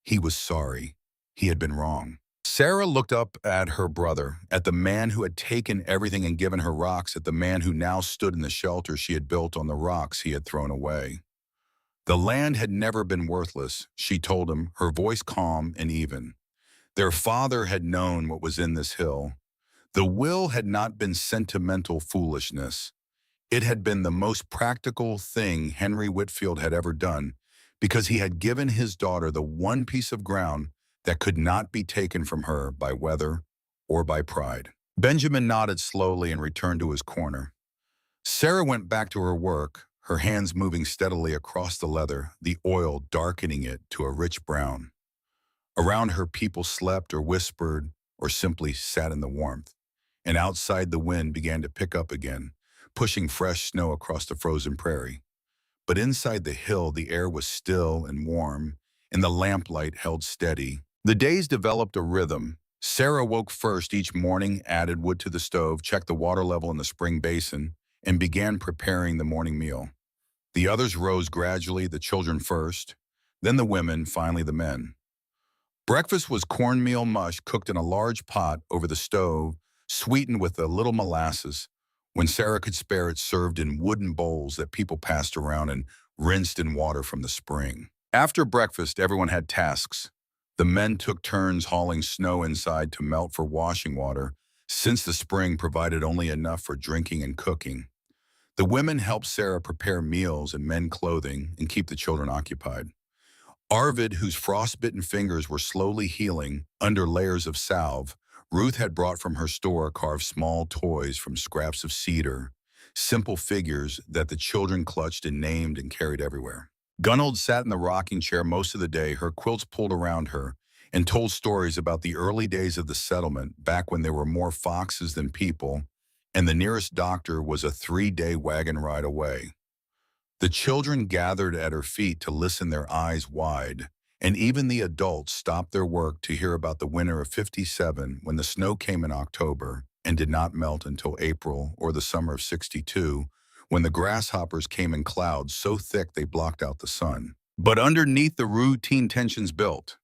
He was sorry. He had been wrong. Sarah looked up at her brother, at the man who had taken everything and given her rocks, at the man who now stood in the shelter she had built on the rocks he had thrown away. The land had never been worthless, she told him, her voice calm and even. Their father had known what was in this hill. The will had not been sentimental foolishness. It had been the most practical thing Henry Whitfield had ever done, because he had given his daughter the one piece of ground that could not be taken from her by weather or by pride. Benjamin nodded slowly and returned to his corner. Sarah went back to her work, her hands moving steadily across the leather, the oil darkening it to a rich brown. Around her people slept or whispered or simply sat in the warmth, and outside the wind began to pick up again, pushing fresh snow across the frozen prairie. But inside the hill, the air was still and warm, and the lamplight held steady. The days developed a rhythm. Sarah woke first each morning, added wood to the stove, checked the water level in the spring basin, and began preparing the morning meal. The others rose gradually, the children first, then the women, finally the men. Breakfast was cornmeal mush cooked in a large pot over the stove, sweetened with a little molasses. When Sarah could spare it, served in wooden bowls that people passed around and rinsed in water from the spring. After breakfast, everyone had tasks. The men took turns hauling snow inside to melt for washing water, since the spring provided only enough for drinking and cooking. The women helped Sarah prepare meals and mend clothing and keep the children occupied. Arvid, whose frostbitten fingers were slowly healing under layers of salve, Ruth had brought from her store carved small toys from scraps of cedar, simple figures that the children clutched and named and carried everywhere. Gunnold sat in the rocking chair most of the day, her quilts pulled around her, and told stories about the early days of the settlement, back when there were more foxes than people, and the nearest doctor was a 3-day wagon ride away. The children gathered at her feet to listen, their eyes wide, and even the adults stopped their work to hear about the winter of '57, when the snow came in October and did not melt until April, or the summer of '62, when the grasshoppers came in clouds so thick they blocked out the sun. But underneath the routine tensions built.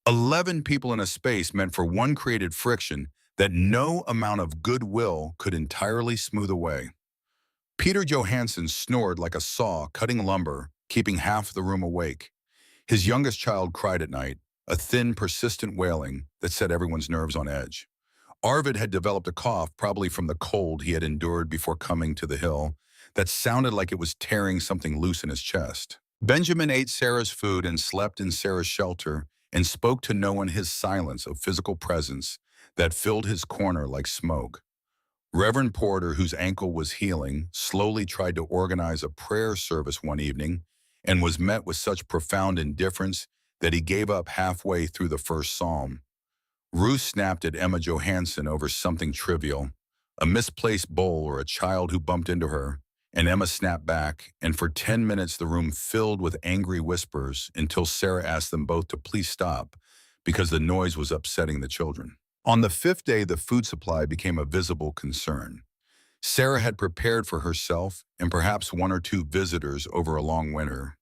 11 people in a space meant for one created friction that no amount of goodwill could entirely smooth away. Peter Johansson snored like a saw, cutting lumber, keeping half the room awake. His youngest child cried at night, a thin, persistent wailing that set everyone's nerves on edge. Arvid had developed a cough, probably from the cold he had endured before coming to the hill, that sounded like it was tearing something loose in his chest. Benjamin ate Sarah's food and slept in Sarah's shelter and spoke to no one, his silence of physical presence that filled his corner like smoke. Reverend Porter, whose ankle was healing, slowly tried to organize a prayer service one evening and was met with such profound indifference that he gave up halfway through the first psalm. Ruth snapped at Emma Johansson over something trivial, a misplaced bowl or a child who bumped into her, and Emma snapped back, and for 10 minutes the room filled with angry whispers until Sarah asked them both to please stop because the noise was upsetting the children. On the 5th day, the food supply became a visible concern. Sarah had prepared for herself and perhaps 1 or 2 visitors over a long winter.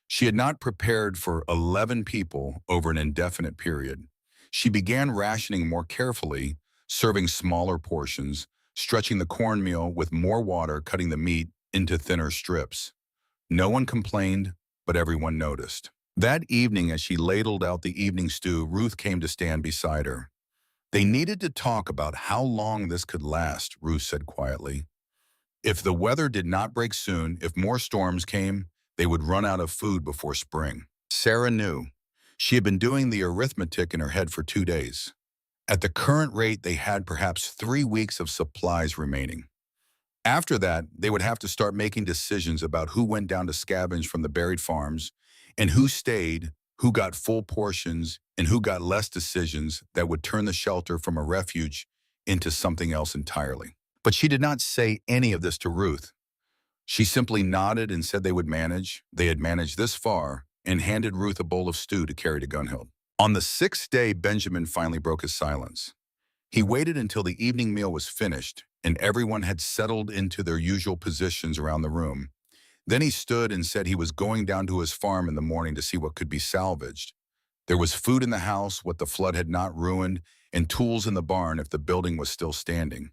She had not prepared for 11 people over an indefinite period. She began rationing more carefully, serving smaller portions, stretching the cornmeal with more water, cutting the meat into thinner strips. No one complained, but everyone noticed. That evening, as she ladled out the evening stew, Ruth came to stand beside her. They needed to talk about how long this could last, Ruth said quietly. If the weather did not break soon, if more storms came, they would run out of food before spring. Sarah knew. She had been doing the arithmetic in her head for 2 days. At the current rate, they had perhaps 3 weeks of supplies remaining. After that, they would have to start making decisions about who went down to scavenge from the buried farms and who stayed, who got full portions, and who got less, decisions that would turn the shelter from a refuge into something else entirely. But she did not say any of this to Ruth. She simply nodded and said they would manage. They had managed this far, and handed Ruth a bowl of stew to carry to Gunhild. On the 6th day, Benjamin finally broke his silence. He waited until the evening meal was finished and everyone had settled into their usual positions around the room. Then he stood and said he was going down to his farm in the morning to see what could be salvaged. There was food in the house, what the flood had not ruined, and tools in the barn if the building was still standing.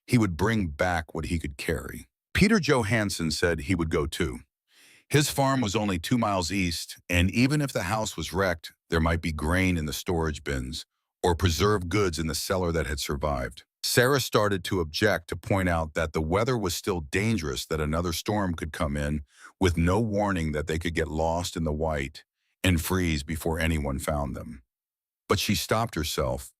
He would bring back what he could carry. Peter Johansson said he would go too. His farm was only 2 miles east, and even if the house was wrecked, there might be grain in the storage bins or preserved goods in the cellar that had survived. Sarah started to object to point out that the weather was still dangerous, that another storm could come in with no warning, that they could get lost in the white and freeze before anyone found them. But she stopped herself.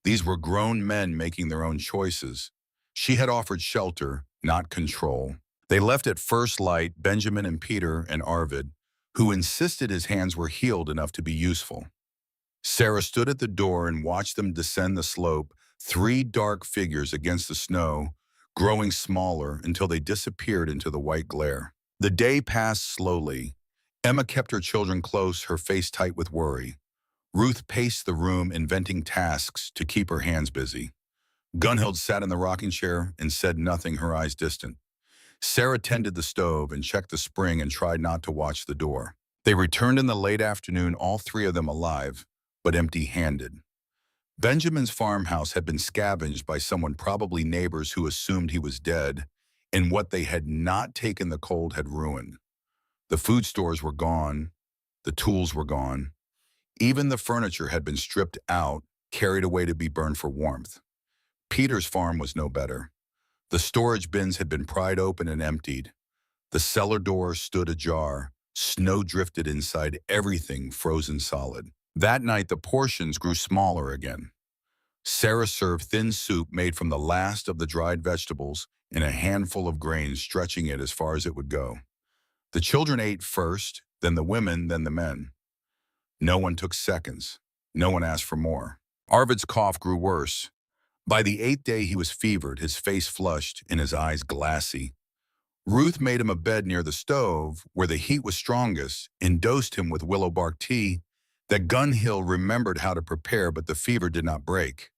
These were grown men making their own choices. She had offered shelter, not control. They left at first light, Benjamin and Peter and Arvid, who insisted his hands were healed enough to be useful. Sarah stood at the door and watched them descend the slope, 3 dark figures against the snow, growing smaller until they disappeared into the white glare. The day passed slowly. Emma kept her children close, her face tight with worry. Ruth paced the room, inventing tasks to keep her hands busy. Gunhild sat in the rocking chair and said nothing, her eyes distant. Sarah tended the stove and checked the spring and tried not to watch the door. They returned in the late afternoon, all 3 of them alive, but empty-handed. Benjamin's farmhouse had been scavenged by someone, probably neighbors who assumed he was dead, and what they had not taken the cold had ruined. The food stores were gone. The tools were gone. Even the furniture had been stripped out, carried away to be burned for warmth. Peter's farm was no better. The storage bins had been pried open and emptied. The cellar door stood ajar. Snow drifted inside, everything frozen solid. That night, the portions grew smaller again. Sarah served thin soup made from the last of the dried vegetables and a handful of grains, stretching it as far as it would go. The children ate first, then the women, then the men. No one took seconds. No one asked for more. Arvid's cough grew worse. By the 8th day, he was fevered, his face flushed and his eyes glassy. Ruth made him a bed near the stove, where the heat was strongest, and dosed him with willow bark tea that Gunhild remembered how to prepare, but the fever did not break.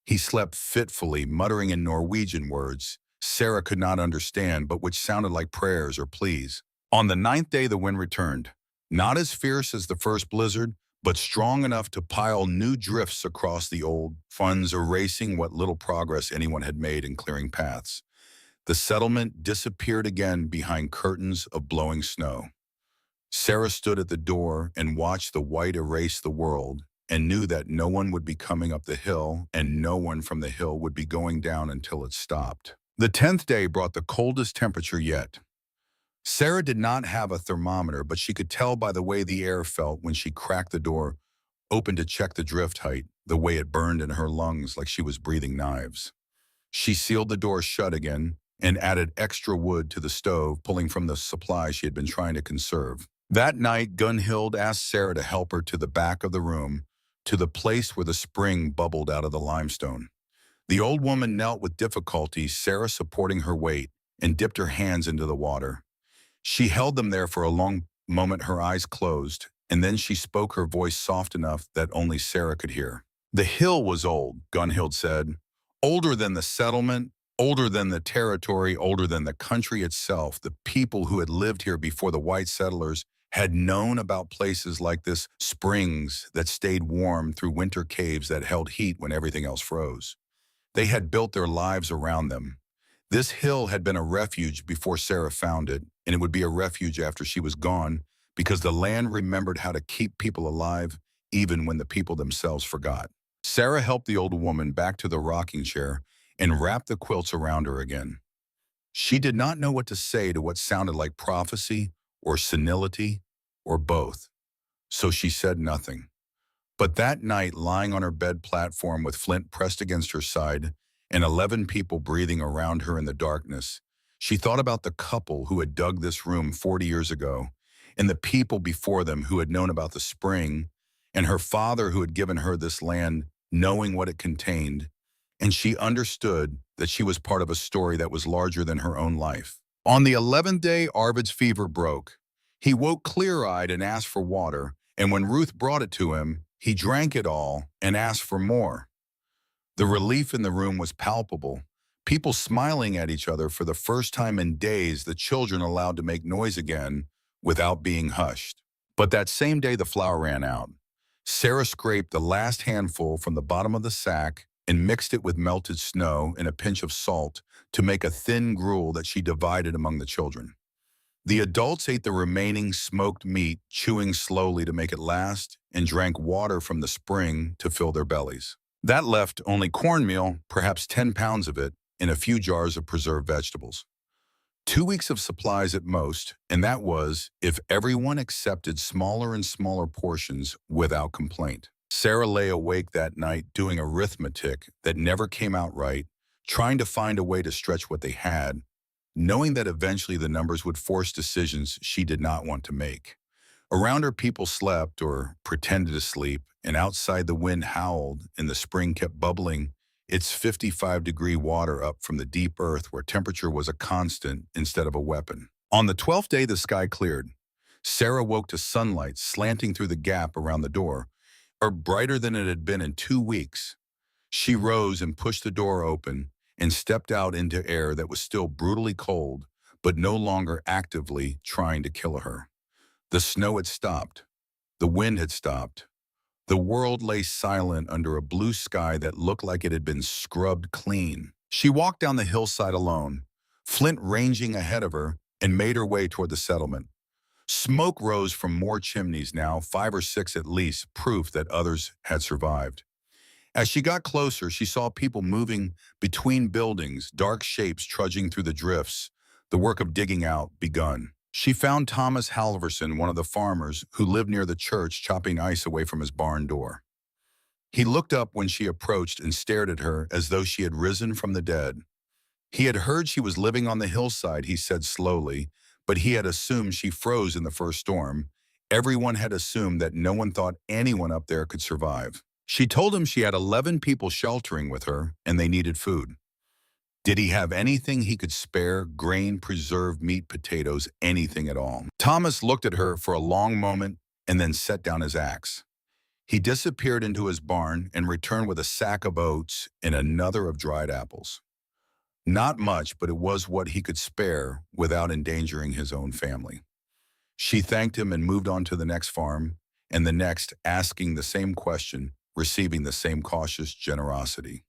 He slept fitfully, muttering in Norwegian words Sarah could not understand, but which sounded like prayers or pleas. On the 9th day, the wind returned, not as fierce as the first blizzard, but strong enough to pile new drifts across the old funds, erasing what little progress anyone had made in clearing paths. The settlement disappeared again behind curtains of blowing snow. Sarah stood at the door and watched the white erase the world, and knew that no one would be coming up the hill and no one from the hill would be going down until it stopped. The 10th day brought the coldest temperature yet. Sarah did not have a thermometer, but she could tell by the way the air felt when she cracked the door open to check the drift height, the way it burned in her lungs like she was breathing knives. She sealed the door shut again and added extra wood to the stove, pulling from the supply she had been trying to conserve. That night, Gunhild asked Sarah to help her to the back of the room, to the place where the spring bubbled out of the limestone. The old woman knelt with difficulty, Sarah supporting her weight, and dipped her hands into the water. She held them there for a long moment, her eyes closed, and then she spoke, her voice soft enough that only Sarah could hear. The hill was old, Gunhild said. Older than the settlement, older than the territory, older than the country itself. The people who had lived here before the white settlers had known about places like this, springs that stayed warm through winter, caves that held heat when everything else froze. They had built their lives around them. This hill had been a refuge before Sarah found it, and it would be a refuge after she was gone, because the land remembered how to keep people alive even when the people themselves forgot. Sarah helped the old woman back to the rocking chair and wrapped the quilts around her again. She did not know what to say to what sounded like prophecy or senility or both, so she said nothing. But that night, lying on her bed platform with Flint pressed against her side and 11 people breathing around her in the darkness, she thought about the couple who had dug this room 40 years ago, and the people before them who had known about the spring, and her father who had given her this land, knowing what it contained, and she understood that she was part of a story that was larger than her own life. On the 11th day, Arvid's fever broke. He woke clear-eyed and asked for water, and when Ruth brought it to him, he drank it all and asked for more. The relief in the room was palpable. People smiling at each other for the first time in days, the children allowed to make noise again without being hushed. But that same day, the flour ran out. Sarah scraped the last handful from the bottom of the sack and mixed it with melted snow and a pinch of salt to make a thin gruel that she divided among the children. The adults ate the remaining smoked meat, chewing slowly to make it last, and drank water from the spring to fill their bellies. That left only cornmeal, perhaps 10 pounds of it, and a few jars of preserved vegetables. 2 weeks of supplies at most, and that was if everyone accepted smaller and smaller portions without complaint. Sarah lay awake that night doing arithmetic that never came out right, trying to find a way to stretch what they had, knowing that eventually the numbers would force decisions she did not want to make. Around her, people slept or pretended to sleep, and outside the wind howled and the spring kept bubbling its 55-degree water up from the deep earth where temperature was a constant instead of a weapon. On the 12th day, the sky cleared. Sarah woke to sunlight slanting through the gap around the door, or brighter than it had been in 2 weeks. She rose and pushed the door open and stepped out into air that was still brutally cold, but no longer actively trying to kill her. The snow had stopped. The wind had stopped. The world lay silent under a blue sky that looked like it had been scrubbed clean. She walked down the hillside alone, Flint ranging ahead of her, and made her way toward the settlement. Smoke rose from more chimneys now, 5 or 6 at least, proof that others had survived. As she got closer, she saw people moving between buildings, dark shapes trudging through the drifts, the work of digging out begun. She found Thomas Halverson, one of the farmers who lived near the church, chopping ice away from his barn door. He looked up when she approached and stared at her as though she had risen from the dead. He had heard she was living on the hillside, he said slowly, but he had assumed she froze in the first storm. Everyone had assumed that no one thought anyone up there could survive. She told him she had 11 people sheltering with her and they needed food. Did he have anything he could spare? Grain, preserved meat, potatoes, anything at all? Thomas looked at her for a long moment and then set down his axe. He disappeared into his barn and returned with a sack of oats and another of dried apples. Not much, but it was what he could spare without endangering his own family. She thanked him and moved on to the next farm, and the next, asking the same question, receiving the same cautious generosity.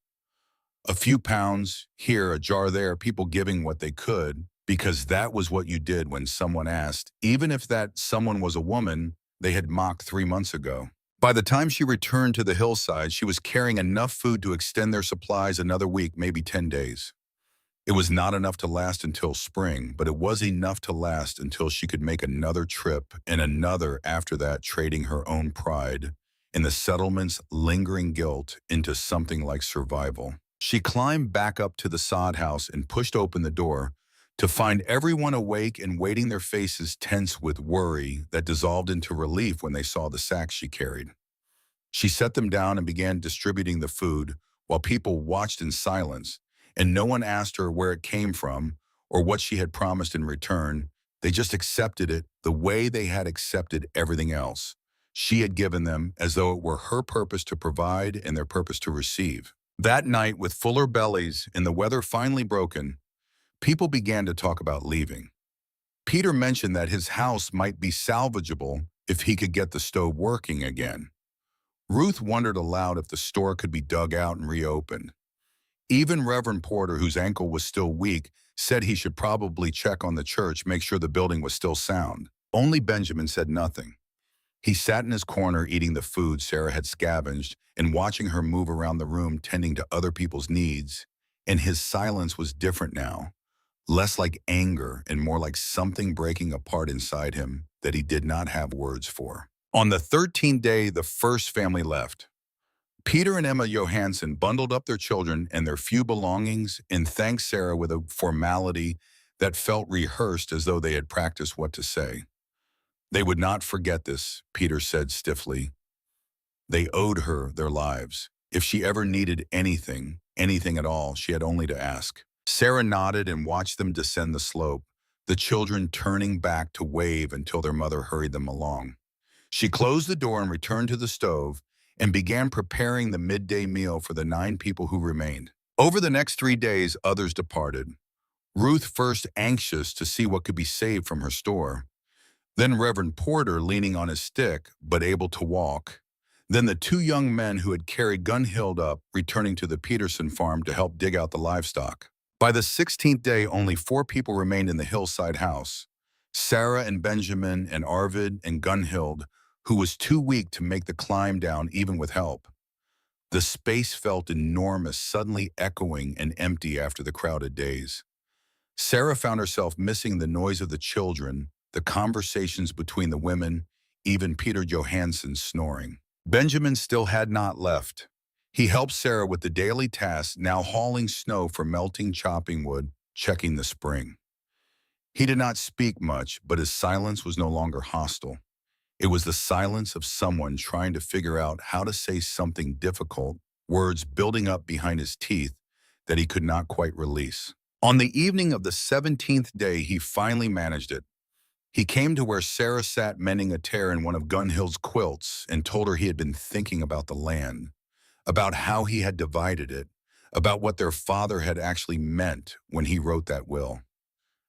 A few pounds, here, a jar there, people giving what they could, because that was what you did when someone asked, even if that someone was a woman they had mocked 3 months ago. By the time she returned to the hillside, she was carrying enough food to extend their supplies another week, maybe 10 days. It was not enough to last until spring, but it was enough to last until she could make another trip and another after that, trading her own pride and the settlement's lingering guilt into something like survival. She climbed back up to the sod house and pushed open the door to find everyone awake and waiting, their faces tense with worry that dissolved into relief when they saw the sacks she carried. She set them down and began distributing the food while people watched in silence, and no one asked her where it came from or what she had promised in return. They just accepted it the way they had accepted everything else she had given them, as though it were her purpose to provide and their purpose to receive. That night, with fuller bellies and the weather finally broken, people began to talk about leaving. Peter mentioned that his house might be salvageable if he could get the stove working again. Ruth wondered aloud if the store could be dug out and reopened. Even Reverend Porter, whose ankle was still weak, said he should probably check on the church, make sure the building was still sound. Only Benjamin said nothing. He sat in his corner eating the food Sarah had scavenged and watching her move around the room tending to other people's needs, and his silence was different now, less like anger and more like something breaking apart inside him that he did not have words for. On the 13th day, the first family left. Peter and Emma Johansson bundled up their children and their few belongings and thanked Sarah with a formality that felt rehearsed, as though they had practiced what to say. They would not forget this, Peter said stiffly. They owed her their lives. If she ever needed anything, anything at all, she had only to ask. Sarah nodded and watched them descend the slope, the children turning back to wave until their mother hurried them along. She closed the door and returned to the stove, and began preparing the midday meal for the 9 people who remained. Over the next 3 days, others departed. Ruth first anxious to see what could be saved from her store, then Reverend Porter leaning on his stick but able to walk, then the 2 young men who had carried Gunhild up returning to the Peterson farm to help dig out the livestock. By the 16th day, only 4 people remained in the Hillside house: Sarah and Benjamin and Arvid and Gunhild, who was too weak to make the climb down even with help. The space felt enormous, suddenly echoing and empty after the crowded days. Sarah found herself missing the noise of the children, the conversations between the women, even Peter Johansson's snoring. Benjamin still had not left. He helped Sarah with the daily tasks, now hauling snow for melting chopping wood, checking the spring. He did not speak much, but his silence was no longer hostile. It was the silence of someone trying to figure out how to say something difficult, words building up behind his teeth that he could not quite release. On the evening of the 17th day, he finally managed it. He came to where Sarah sat mending a tear in one of Gunhild's quilts and told her he had been thinking about the land, about how he had divided it, about what their father had actually meant when he wrote that will.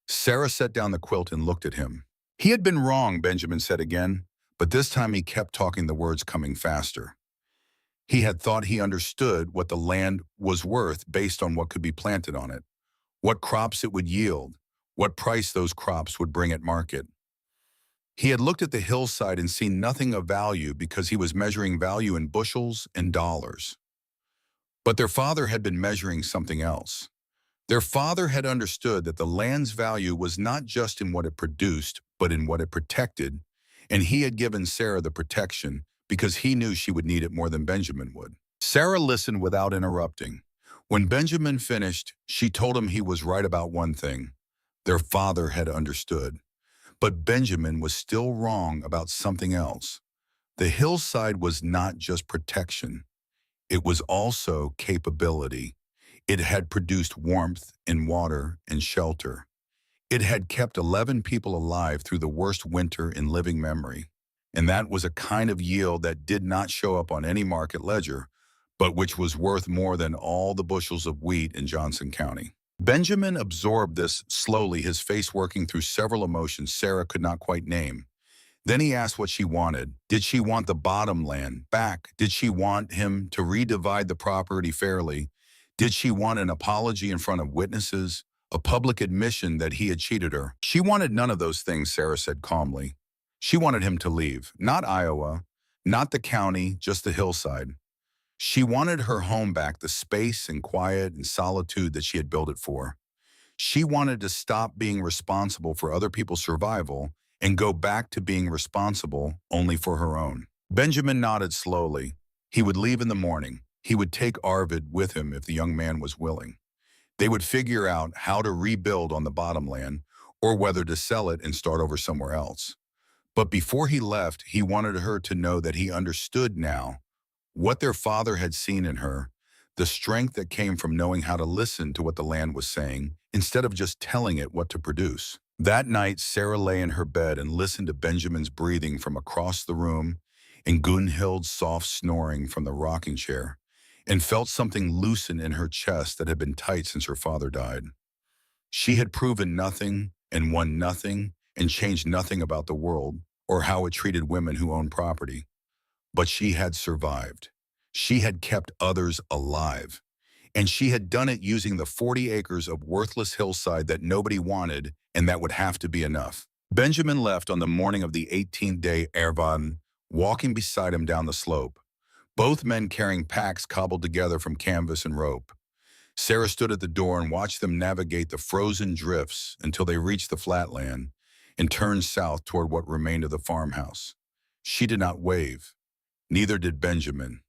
Sarah set down the quilt and looked at him. He had been wrong, Benjamin said again, but this time he kept talking, the words coming faster. He had thought he understood what the land was worth based on what could be planted on it, what crops it would yield, what price those crops would bring at market. He had looked at the hillside and seen nothing of value because he was measuring value in bushels and dollars. But their father had been measuring something else. Their father had understood that the land's value was not just in what it produced, but in what it protected, and he had given Sarah the protection because he knew she would need it more than Benjamin would. Sarah listened without interrupting. When Benjamin finished, she told him he was right about one thing. Their father had understood. But Benjamin was still wrong about something else. The hillside was not just protection. It was also capability. It had produced warmth and water and shelter. It had kept 11 people alive through the worst winter in living memory. And that was a kind of yield that did not show up on any market ledger, but which was worth more than all the bushels of wheat in Johnson County. Benjamin absorbed this slowly, his face working through several emotions Sarah could not quite name. Then he asked what she wanted. Did she want the bottom land back? Did she want him to redivide the property fairly? Did she want an apology in front of witnesses? A public admission that he had cheated her? She wanted none of those things, Sarah said calmly. She wanted him to leave. Not Iowa, not the county, just the hillside. She wanted her home back, the space and quiet and solitude that she had built it for. She wanted to stop being responsible for other people's survival and go back to being responsible only for her own. Benjamin nodded slowly. He would leave in the morning. He would take Arvid with him if the young man was willing. They would figure out how to rebuild on the bottom land or whether to sell it and start over somewhere else. But before he left, he wanted her to know that he understood now what their father had seen in her, the strength that came from knowing how to listen to what the land was saying instead of just telling it what to produce. That night, Sarah lay in her bed and listened to Benjamin's breathing from across the room and Gunhild's soft snoring from the rocking chair, and felt something loosen in her chest that had been tight since her father died. She had proven nothing and won nothing and changed nothing about the world or how it treated women who owned property. But she had survived. She had kept others alive. And she had done it using the 40 acres of worthless hillside that nobody wanted, and that would have to be enough. Benjamin left on the morning of the 18th day, Ervan walking beside him down the slope, both men carrying packs cobbled together from canvas and rope. Sarah stood at the door and watched them navigate the frozen drifts until they reached the flatland and turned south toward what remained of the farmhouse. She did not wave. Neither did Benjamin.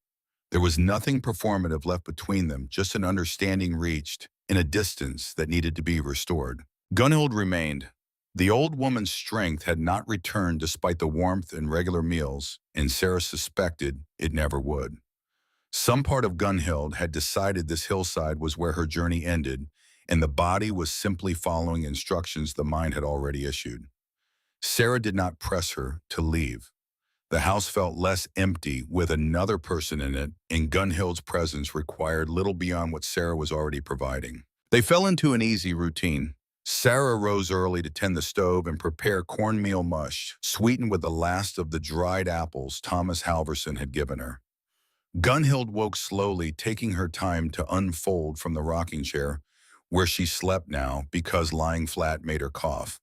There was nothing performative left between them, just an understanding reached in a distance that needed to be restored. Gunhild remained. The old woman's strength had not returned despite the warmth and regular meals, and Sarah suspected it never would. Some part of Gunhild had decided this hillside was where her journey ended, and the body was simply following instructions the mind had already issued. Sarah did not press her to leave. The house felt less empty with another person in it, and Gunhild's presence required little beyond what Sarah was already providing. They fell into an easy routine. Sarah rose early to tend the stove and prepare cornmeal mush, sweetened with the last of the dried apples Thomas Halverson had given her. Gunhild woke slowly, taking her time to unfold from the rocking chair, where she slept now because lying flat made her cough.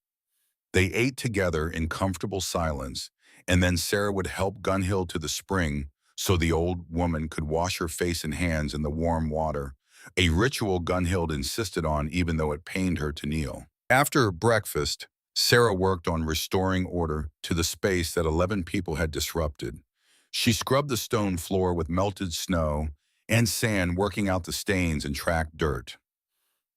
They ate together in comfortable silence, and then Sarah would help Gunhild to the spring so the old woman could wash her face and hands in the warm water, a ritual Gunhild insisted on even though it pained her to kneel. After breakfast, Sarah worked on restoring order to the space that 11 people had disrupted. She scrubbed the stone floor with melted snow and sand, working out the stains and tracked dirt.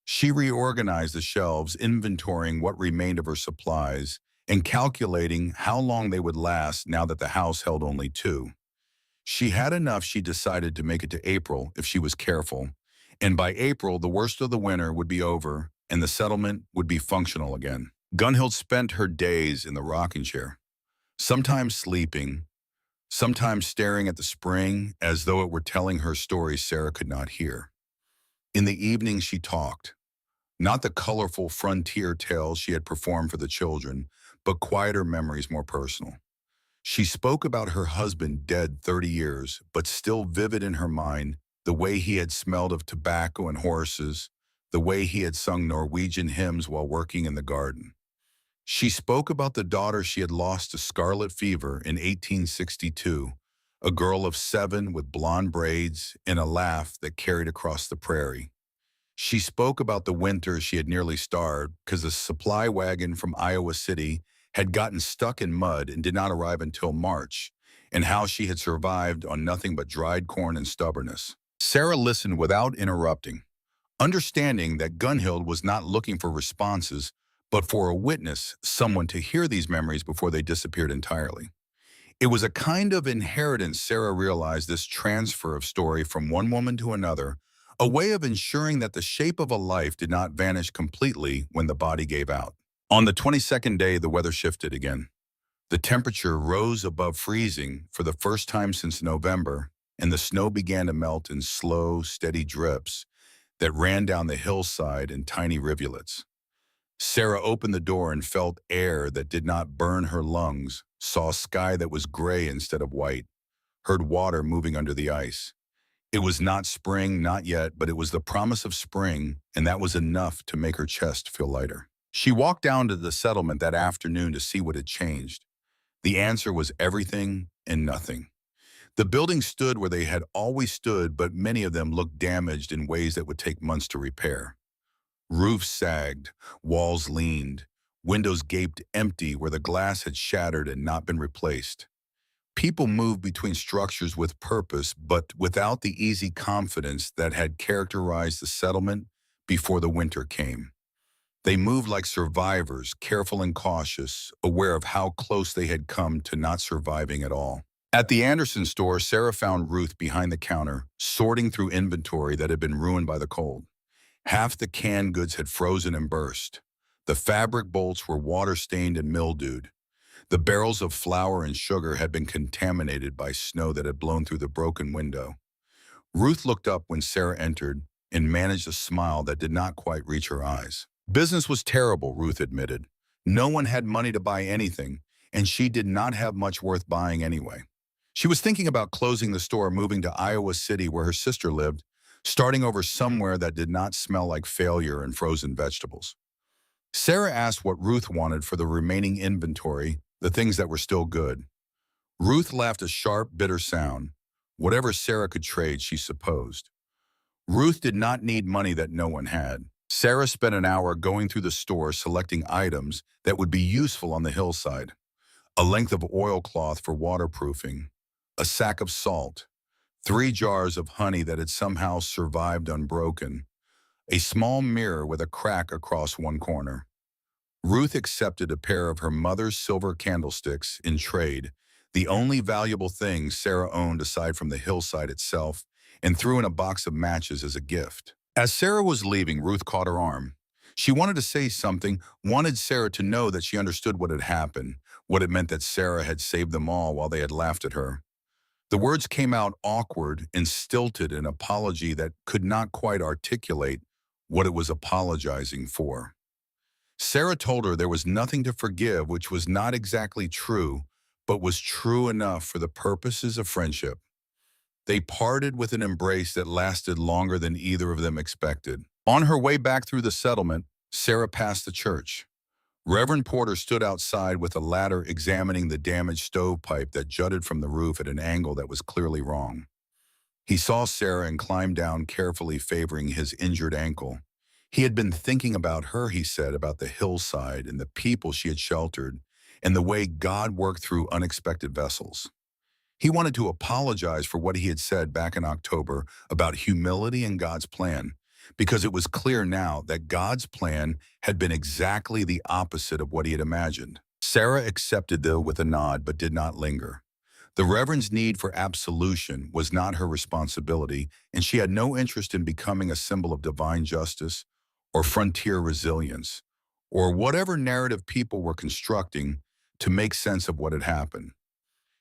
She reorganized the shelves, inventorying what remained of her supplies and calculating how long they would last now that the house held only two. She had enough she decided to make it to April if she was careful, and by April the worst of the winter would be over and the settlement would be functional again. Gunhild spent her days in the rocking chair, sometimes sleeping, sometimes staring at the spring as though it were telling her stories Sarah could not hear. In the evening she talked, not the colorful frontier tales she had performed for the children, but quieter memories more personal. She spoke about her husband dead 30 years, but still vivid in her mind, the way he had smelled of tobacco and horses, the way he had sung Norwegian hymns while working in the garden. She spoke about the daughter she had lost to scarlet fever in 1862, a girl of 7 with blonde braids and a laugh that carried across the prairie. She spoke about the winter she had nearly starved because the supply wagon from Iowa City had gotten stuck in mud and did not arrive until March, and how she had survived on nothing but dried corn and stubbornness. Sarah listened without interrupting, understanding that Gunhild was not looking for responses, but for a witness, someone to hear these memories before they disappeared entirely. It was a kind of inheritance, Sarah realized, this transfer of story from one woman to another, a way of ensuring that the shape of a life did not vanish completely when the body gave out. On the 22nd day, the weather shifted again. The temperature rose above freezing for the first time since November, and the snow began to melt in slow, steady drips that ran down the hillside in tiny rivulets. Sarah opened the door and felt air that did not burn her lungs, saw sky that was gray instead of white, heard water moving under the ice. It was not spring, not yet, but it was the promise of spring, and that was enough to make her chest feel lighter. She walked down to the settlement that afternoon to see what had changed. The answer was everything and nothing. The buildings stood where they had always stood, but many of them looked damaged in ways that would take months to repair. Roofs sagged, walls leaned, windows gaped empty where the glass had shattered and not been replaced. People moved between structures with purpose, but without the easy confidence that had characterized the settlement before the winter came. They moved like survivors, careful and cautious, aware of how close they had come to not surviving at all. At the Anderson store, Sarah found Ruth behind the counter, sorting through inventory that had been ruined by the cold. Half the canned goods had frozen and burst. The fabric bolts were water-stained and mildewed. The barrels of flour and sugar had been contaminated by snow that had blown through the broken window. Ruth looked up when Sarah entered and managed a smile that did not quite reach her eyes. Business was terrible, Ruth admitted. No one had money to buy anything, and she did not have much worth buying anyway. She was thinking about closing the store, moving to Iowa City where her sister lived, starting over somewhere that did not smell like failure and frozen vegetables. Sarah asked what Ruth wanted for the remaining inventory, the things that were still good. Ruth laughed a sharp, bitter sound. Whatever Sarah could trade, she supposed. Ruth did not need money that no one had. Sarah spent an hour going through the store selecting items that would be useful on the hillside. A length of oilcloth for waterproofing, a sack of salt, 3 jars of honey that had somehow survived unbroken, a small mirror with a crack across one corner. Ruth accepted a pair of her mother's silver candlesticks in trade, the only valuable thing Sarah owned aside from the hillside itself, and threw in a box of matches as a gift. As Sarah was leaving, Ruth caught her arm. She wanted to say something, wanted Sarah to know that she understood what had happened, what it meant that Sarah had saved them all while they had laughed at her. The words came out awkward and stilted, an apology that could not quite articulate what it was apologizing for. Sarah told her there was nothing to forgive, which was not exactly true, but was true enough for the purposes of friendship. They parted with an embrace that lasted longer than either of them expected. On her way back through the settlement, Sarah passed the church. Reverend Porter stood outside with a ladder examining the damaged stovepipe that jutted from the roof at an angle that was clearly wrong. He saw Sarah and climbed down carefully, favoring his injured ankle. He had been thinking about her, he said, about the hillside and the people she had sheltered, and the way God worked through unexpected vessels. He wanted to apologize for what he had said back in October about humility and God's plan, because it was clear now that God's plan had been exactly the opposite of what he had imagined. Sarah accepted, though, with a nod, but did not linger. The Reverend's need for absolution was not her responsibility, and she had no interest in becoming a symbol of divine justice or frontier resilience, or whatever narrative people were constructing to make sense of what had happened.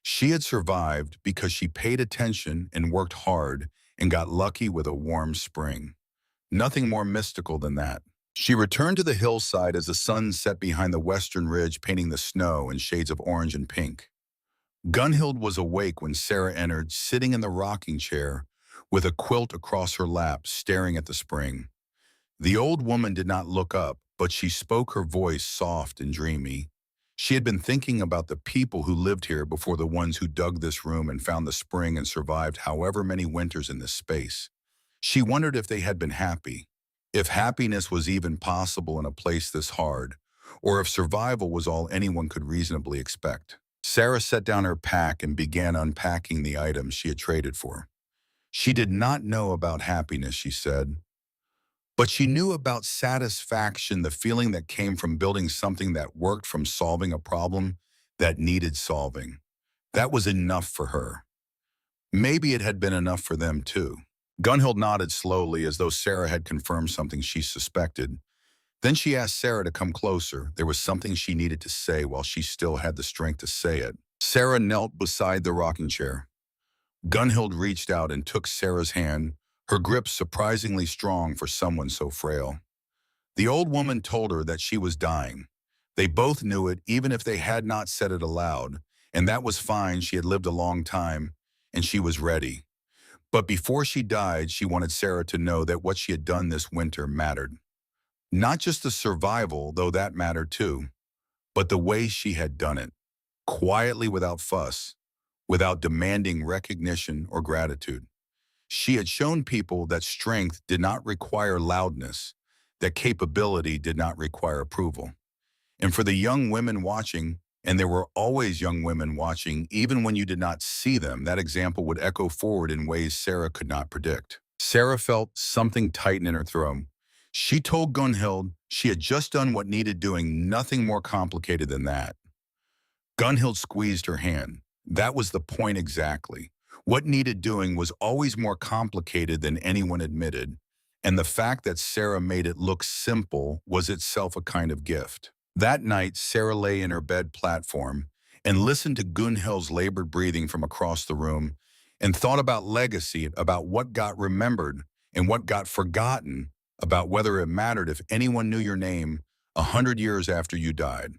She had survived because she paid attention and worked hard and got lucky with a warm spring. Nothing more mystical than that. She returned to the hillside as the sun set behind the western ridge, painting the snow in shades of orange and pink. Gunhild was awake when Sarah entered, sitting in the rocking chair with a quilt across her lap, staring at the spring. The old woman did not look up, but she spoke, her voice soft and dreamy. She had been thinking about the people who lived here before the ones who dug this room and found the spring and survived however many winters in this space. She wondered if they had been happy, if happiness was even possible in a place this hard, or if survival was all anyone could reasonably expect. Sarah set down her pack and began unpacking the items she had traded for. She did not know about happiness, she said, but she knew about satisfaction, the feeling that came from building something that worked, from solving a problem that needed solving. That was enough for her. Maybe it had been enough for them too. Gunhild nodded slowly, as though Sarah had confirmed something she suspected. Then she asked Sarah to come closer. There was something she needed to say while she still had the strength to say it. Sarah knelt beside the rocking chair. Gunhild reached out and took Sarah's hand, her grip surprisingly strong for someone so frail. The old woman told her that she was dying. They both knew it, even if they had not said it aloud, and that was fine. She had lived a long time, and she was ready. But before she died, she wanted Sarah to know that what she had done this winter mattered. Not just the survival, though that mattered too, but the way she had done it, quietly, without fuss, without demanding recognition or gratitude. She had shown people that strength did not require loudness, that capability did not require approval. And for the young women watching, and there were always young women watching, even when you did not see them, that example would echo forward in ways Sarah could not predict. Sarah felt something tighten in her throat. She told Gunhild she had just done what needed doing, nothing more complicated than that. Gunhild squeezed her hand. That was the point exactly. What needed doing was always more complicated than anyone admitted, and the fact that Sarah made it look simple was itself a kind of gift. That night, Sarah lay in her bed platform and listened to Gunhild's labored breathing from across the room, and thought about legacy, about what got remembered and what got forgotten, about whether it mattered if anyone knew your name 100 years after you died.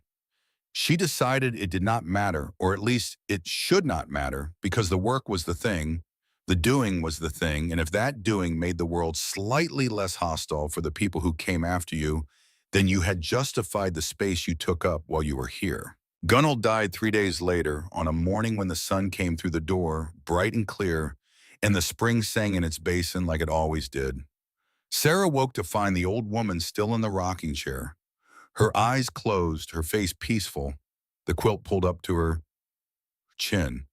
She decided it did not matter, or at least it should not matter, because the work was the thing, the doing was the thing, and if that doing made the world slightly less hostile for the people who came after you, then you had justified the space you took up while you were here. Gunhild died 3 days later, on a morning when the sun came through the door, bright and clear, and the spring sang in its basin like it always did. Sarah woke to find the old woman still in the rocking chair. Her eyes closed, her face peaceful, the quilt pulled up to her chin.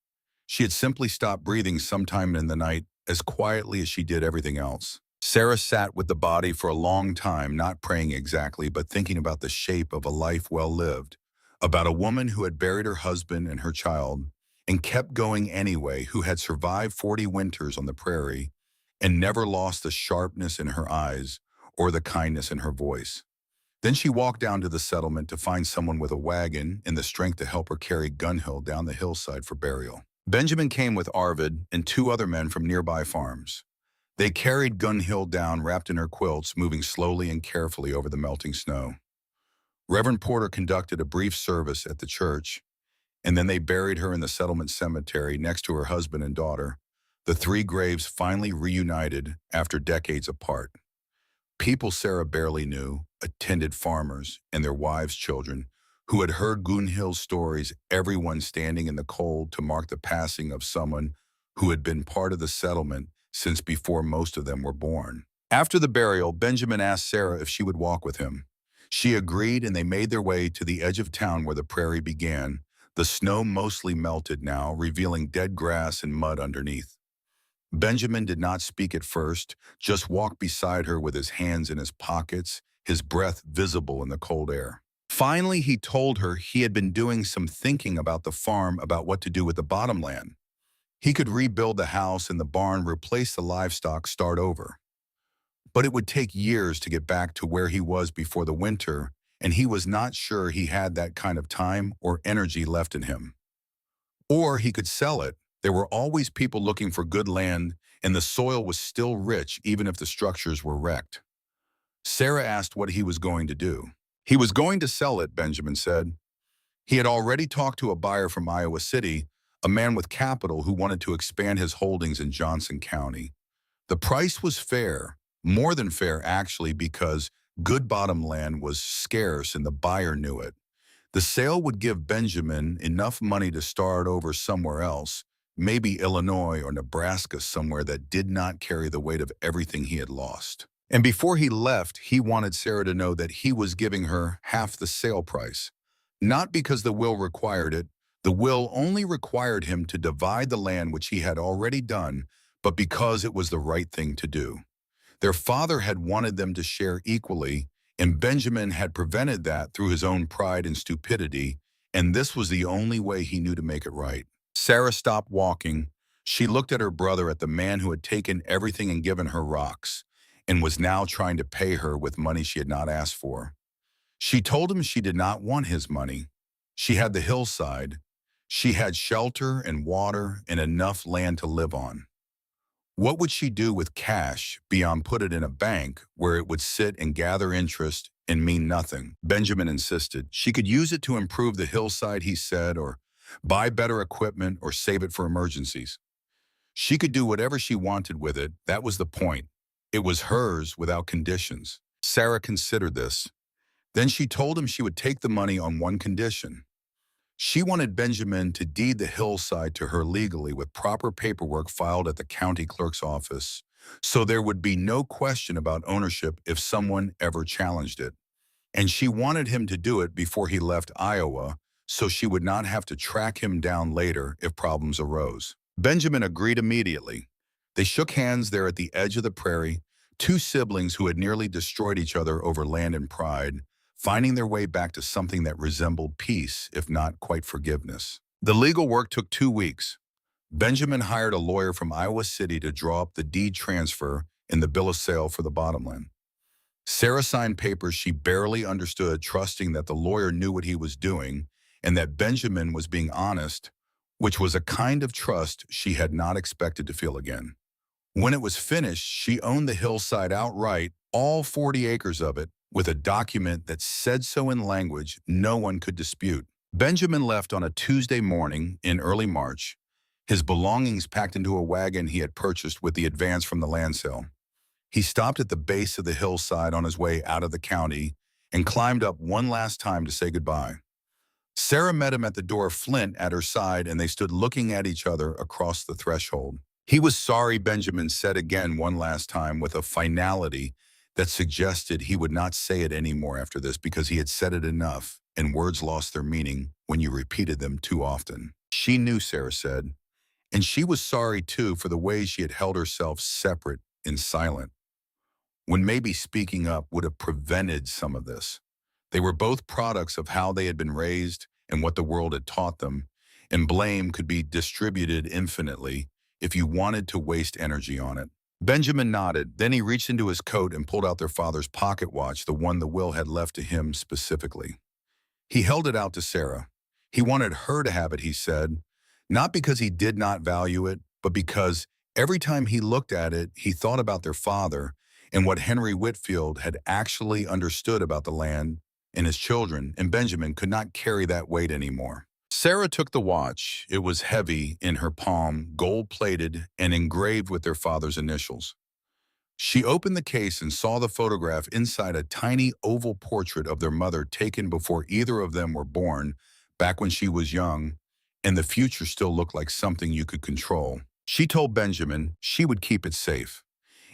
She had simply stopped breathing sometime in the night, as quietly as she did everything else. Sarah sat with the body for a long time, not praying exactly, but thinking about the shape of a life well lived, about a woman who had buried her husband and her child, and kept going anyway, who had survived 40 winters on the prairie, and never lost the sharpness in her eyes or the kindness in her voice. Then she walked down to the settlement to find someone with a wagon and the strength to help her carry Gunhill down the hillside for burial. Benjamin came with Arvid and two other men from nearby farms. They carried Gunhill down wrapped in her quilts, moving slowly and carefully over the melting snow. Reverend Porter conducted a brief service at the church, and then they buried her in the settlement cemetery next to her husband and daughter. The three graves finally reunited after decades apart. People Sarah barely knew, attended farmers and their wives' children, who had heard Gunhill's stories, everyone standing in the cold to mark the passing of someone who had been part of the settlement since before most of them were born. After the burial, Benjamin asked Sarah if she would walk with him. She agreed, and they made their way to the edge of town where the prairie began. The snow mostly melted now, revealing dead grass and mud underneath. Benjamin did not speak at first, just walked beside her with his hands in his pockets, his breath visible in the cold air. Finally, he told her he had been doing some thinking about the farm, about what to do with the bottomland. He could rebuild the house and the barn, replace the livestock, start over. But it would take years to get back to where he was before the winter, and he was not sure he had that kind of time or energy left in him. Or he could sell it. There were always people looking for good land, and the soil was still rich even if the structures were wrecked. Sarah asked what he was going to do. He was going to sell it, Benjamin said. He had already talked to a buyer from Iowa City, a man with capital who wanted to expand his holdings in Johnson County. The price was fair, more than fair actually, because good bottom land was scarce and the buyer knew it. The sale would give Benjamin enough money to start over somewhere else, maybe Illinois or Nebraska, somewhere that did not carry the weight of everything he had lost. And before he left, he wanted Sarah to know that he was giving her half the sale price. Not because the will required it. The will only required him to divide the land, which he had already done, but because it was the right thing to do. Their father had wanted them to share equally, and Benjamin had prevented that through his own pride and stupidity, and this was the only way he knew to make it right. Sarah stopped walking. She looked at her brother, at the man who had taken everything and given her rocks, and was now trying to pay her with money she had not asked for. She told him she did not want his money. She had the hillside. She had shelter and water and enough land to live on. What would she do with cash beyond put it in a bank where it would sit and gather interest and mean nothing? Benjamin insisted. She could use it to improve the hillside, he said, or buy better equipment or save it for emergencies. She could do whatever she wanted with it. That was the point. It was hers without conditions. Sarah considered this. Then she told him she would take the money on one condition. She wanted Benjamin to deed the hillside to her legally with proper paperwork filed at the county clerk's office, so there would be no question about ownership if someone ever challenged it. And she wanted him to do it before he left Iowa, so she would not have to track him down later if problems arose. Benjamin agreed immediately. They shook hands there at the edge of the prairie, two siblings who had nearly destroyed each other over land and pride, finding their way back to something that resembled peace, if not quite forgiveness. The legal work took 2 weeks. Benjamin hired a lawyer from Iowa City to draw up the deed transfer and the bill of sale for the bottomland. Sarah signed papers she barely understood, trusting that the lawyer knew what he was doing and that Benjamin was being honest, which was a kind of trust she had not expected to feel again. When it was finished, she owned the hillside outright, all 40 acres of it, with a document that said so in language no one could dispute. Benjamin left on a Tuesday morning in early March, his belongings packed into a wagon he had purchased with the advance from the land sale. He stopped at the base of the hillside on his way out of the county and climbed up one last time to say goodbye. Sarah met him at the door, Flint at her side, and they stood looking at each other across the threshold. He was sorry, Benjamin said again one last time with a finality that suggested he would not say it anymore after this because he had said it enough, and words lost their meaning when you repeated them too often. She knew, Sarah said, and she was sorry too for the way she had held herself separate and silent, when maybe speaking up would have prevented some of this. They were both products of how they had been raised and what the world had taught them, and blame could be distributed infinitely if you wanted to waste energy on it. Benjamin nodded. Then he reached into his coat and pulled out their father's pocket watch, the one the will had left to him specifically. He held it out to Sarah. He wanted her to have it, he said, not because he did not value it, but because every time he looked at it, he thought about their father and what Henry Whitfield had actually understood about the land and his children, and Benjamin could not carry that weight anymore. Sarah took the watch. It was heavy in her palm, gold-plated and engraved with their father's initials. She opened the case and saw the photograph inside a tiny oval portrait of their mother taken before either of them were born, back when she was young, and the future still looked like something you could control. She told Benjamin she would keep it safe.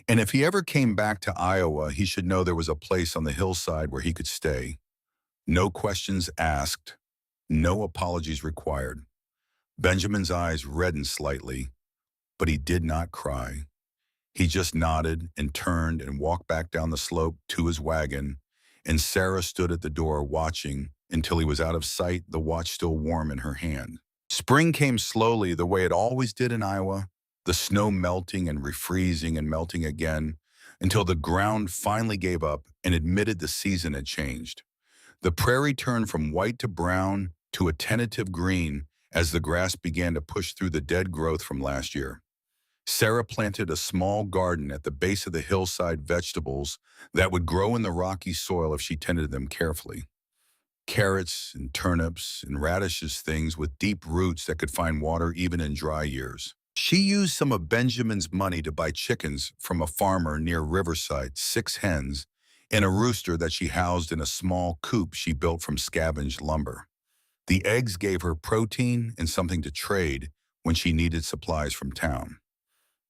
And if he ever came back to Iowa, he should know there was a place on the hillside where he could stay. No questions asked, no apologies required. Benjamin's eyes reddened slightly, but he did not cry. He just nodded and turned and walked back down the slope to his wagon, and Sarah stood at the door watching until he was out of sight, the watch still warm in her hand. Spring came slowly the way it always did in Iowa, the snow melting and refreezing and melting again, until the ground finally gave up and admitted the season had changed. The prairie turned from white to brown to a tentative green as the grass began to push through the dead growth from last year. Sarah planted a small garden at the base of the hillside, vegetables that would grow in the rocky soil if she tended them carefully. Carrots and turnips and radishes, things with deep roots that could find water even in dry years. She used some of Benjamin's money to buy chickens from a farmer near Riverside, 6 hens, and a rooster that she housed in a small coop she built from scavenged lumber. The eggs gave her protein and something to trade when she needed supplies from town.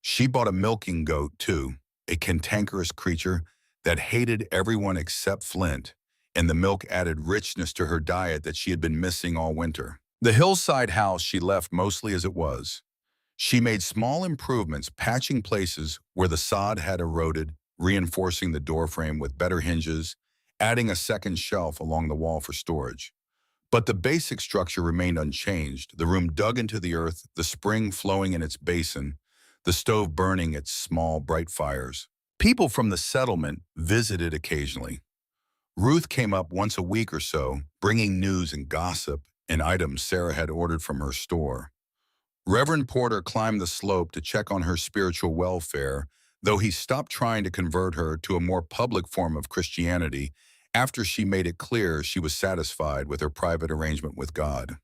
She bought a milking goat, too, a cantankerous creature that hated everyone except Flint, and the milk added richness to her diet that she had been missing all winter. The hillside house she left mostly as it was. She made small improvements, patching places where the sod had eroded, reinforcing the doorframe with better hinges, adding a second shelf along the wall for storage. But the basic structure remained unchanged, the room dug into the earth, the spring flowing in its basin, the stove burning its small, bright fires. People from the settlement visited occasionally. Ruth came up once a week or so, bringing news and gossip and items Sarah had ordered from her store. Reverend Porter climbed the slope to check on her spiritual welfare, though he stopped trying to convert her to a more public form of Christianity after she made it clear she was satisfied with her private arrangement with God.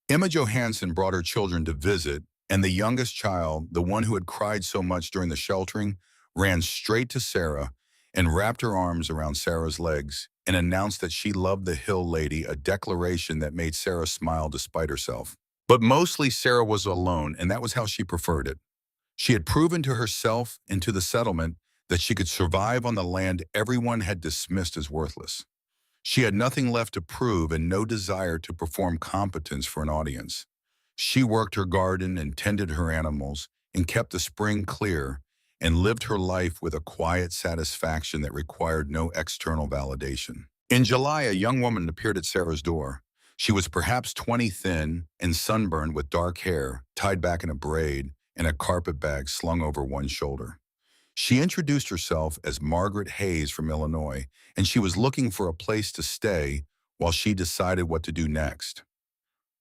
Emma Johansson brought her children to visit, and the youngest child, the one who had cried so much during the sheltering, ran straight to Sarah and wrapped her arms around Sarah's legs and announced that she loved the hill lady, a declaration that made Sarah smile despite herself. But mostly Sarah was alone, and that was how she preferred it. She had proven to herself and to the settlement that she could survive on the land everyone had dismissed as worthless. She had nothing left to prove and no desire to perform competence for an audience. She worked her garden and tended her animals and kept the spring clear and lived her life with a quiet satisfaction that required no external validation. In July, a young woman appeared at Sarah's door. She was perhaps 20, thin and sunburned with dark hair tied back in a braid and a carpet bag slung over one shoulder. She introduced herself as Margaret Hayes from Illinois, and she was looking for a place to stay while she decided what to do next.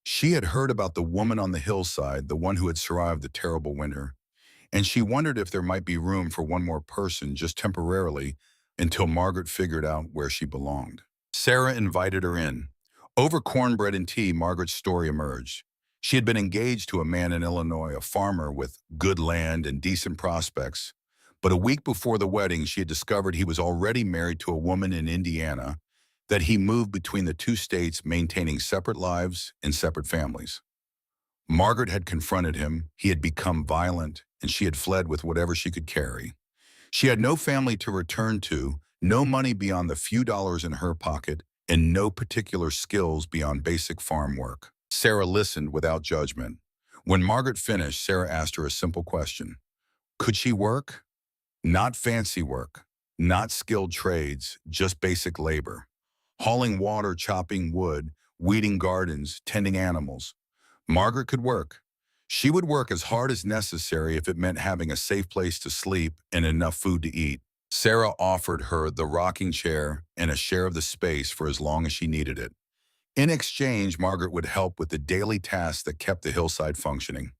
She had heard about the woman on the hillside, the one who had survived the terrible winter, and she wondered if there might be room for one more person just temporarily until Margaret figured out where she belonged. Sarah invited her in. Over cornbread and tea, Margaret's story emerged. She had been engaged to a man in Illinois, a farmer with good land and decent prospects, but a week before the wedding, she had discovered he was already married to a woman in Indiana, that he moved between the two states, maintaining separate lives and separate families. Margaret had confronted him, he had become violent, and she had fled with whatever she could carry. She had no family to return to, no money beyond the few dollars in her pocket, and no particular skills beyond basic farm work. Sarah listened without judgment. When Margaret finished, Sarah asked her a simple question. Could she work? Not fancy work, not skilled trades, just basic labor. Hauling water, chopping wood, weeding gardens, tending animals. Margaret could work. She would work as hard as necessary if it meant having a safe place to sleep and enough food to eat. Sarah offered her the rocking chair and a share of the space for as long as she needed it. In exchange, Margaret would help with the daily tasks that kept the hillside functioning.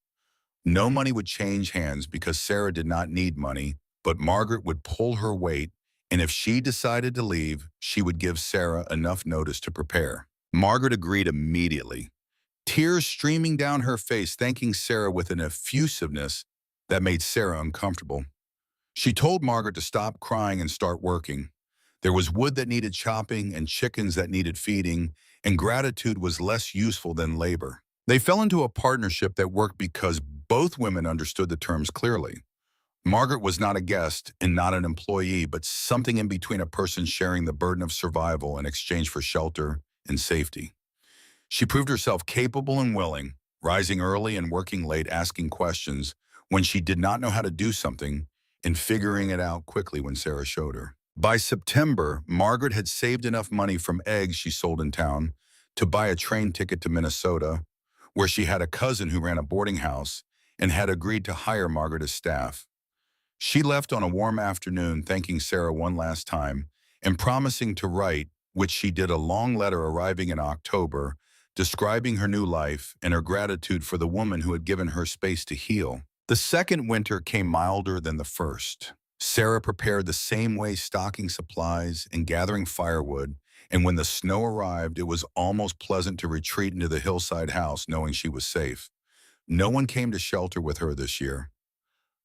No money would change hands because Sarah did not need money, but Margaret would pull her weight, and if she decided to leave, she would give Sarah enough notice to prepare. Margaret agreed immediately, tears streaming down her face, thanking Sarah with an effusiveness that made Sarah uncomfortable. She told Margaret to stop crying and start working. There was wood that needed chopping and chickens that needed feeding, and gratitude was less useful than labor. They fell into a partnership that worked because both women understood the terms clearly. Margaret was not a guest and not an employee, but something in between, a person sharing the burden of survival in exchange for shelter and safety. She proved herself capable and willing, rising early and working late, asking questions when she did not know how to do something, and figuring it out quickly when Sarah showed her. By September, Margaret had saved enough money from eggs she sold in town to buy a train ticket to Minnesota, where she had a cousin who ran a boarding house and had agreed to hire Margaret as staff. She left on a warm afternoon, thanking Sarah one last time and promising to write, which she did, a long letter arriving in October, describing her new life and her gratitude for the woman who had given her space to heal. The second winter came milder than the first. Sarah prepared the same way, stocking supplies and gathering firewood, and when the snow arrived, it was almost pleasant to retreat into the hillside house knowing she was safe. No one came to shelter with her this year.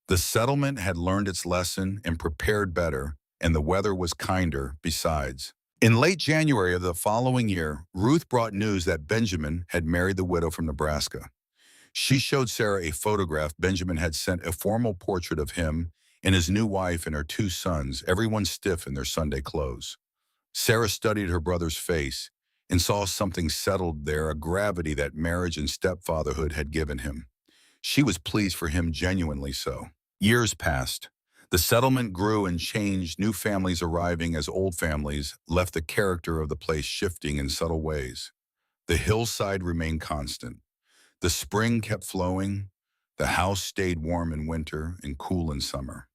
The settlement had learned its lesson and prepared better, and the weather was kinder besides. In late January of the following year, Ruth brought news that Benjamin had married the widow from Nebraska. She showed Sarah a photograph. Benjamin had sent a formal portrait of him and his new wife and her two sons, everyone stiff in their Sunday clothes. Sarah studied her brother's face and saw something settled there, a gravity that marriage and stepfatherhood had given him. She was pleased for him, genuinely so. Years passed. The settlement grew and changed, new families arriving as old families left, the character of the place shifting in subtle ways. The hillside remained constant. The spring kept flowing. The house stayed warm in winter and cool in summer.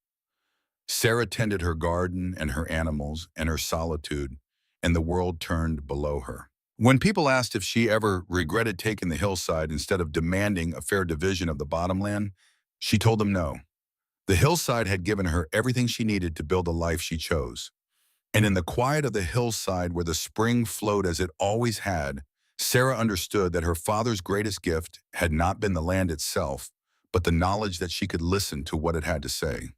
Sarah tended her garden and her animals and her solitude, and the world turned below her. When people asked if she ever regretted taking the hillside instead of demanding a fair division of the bottomland, she told them no. The hillside had given her everything she needed to build the life she chose. And in the quiet of the hillside, where the spring flowed as it always had, Sarah understood that her father's greatest gift had not been the land itself, but the knowledge that she could listen to what it had to say.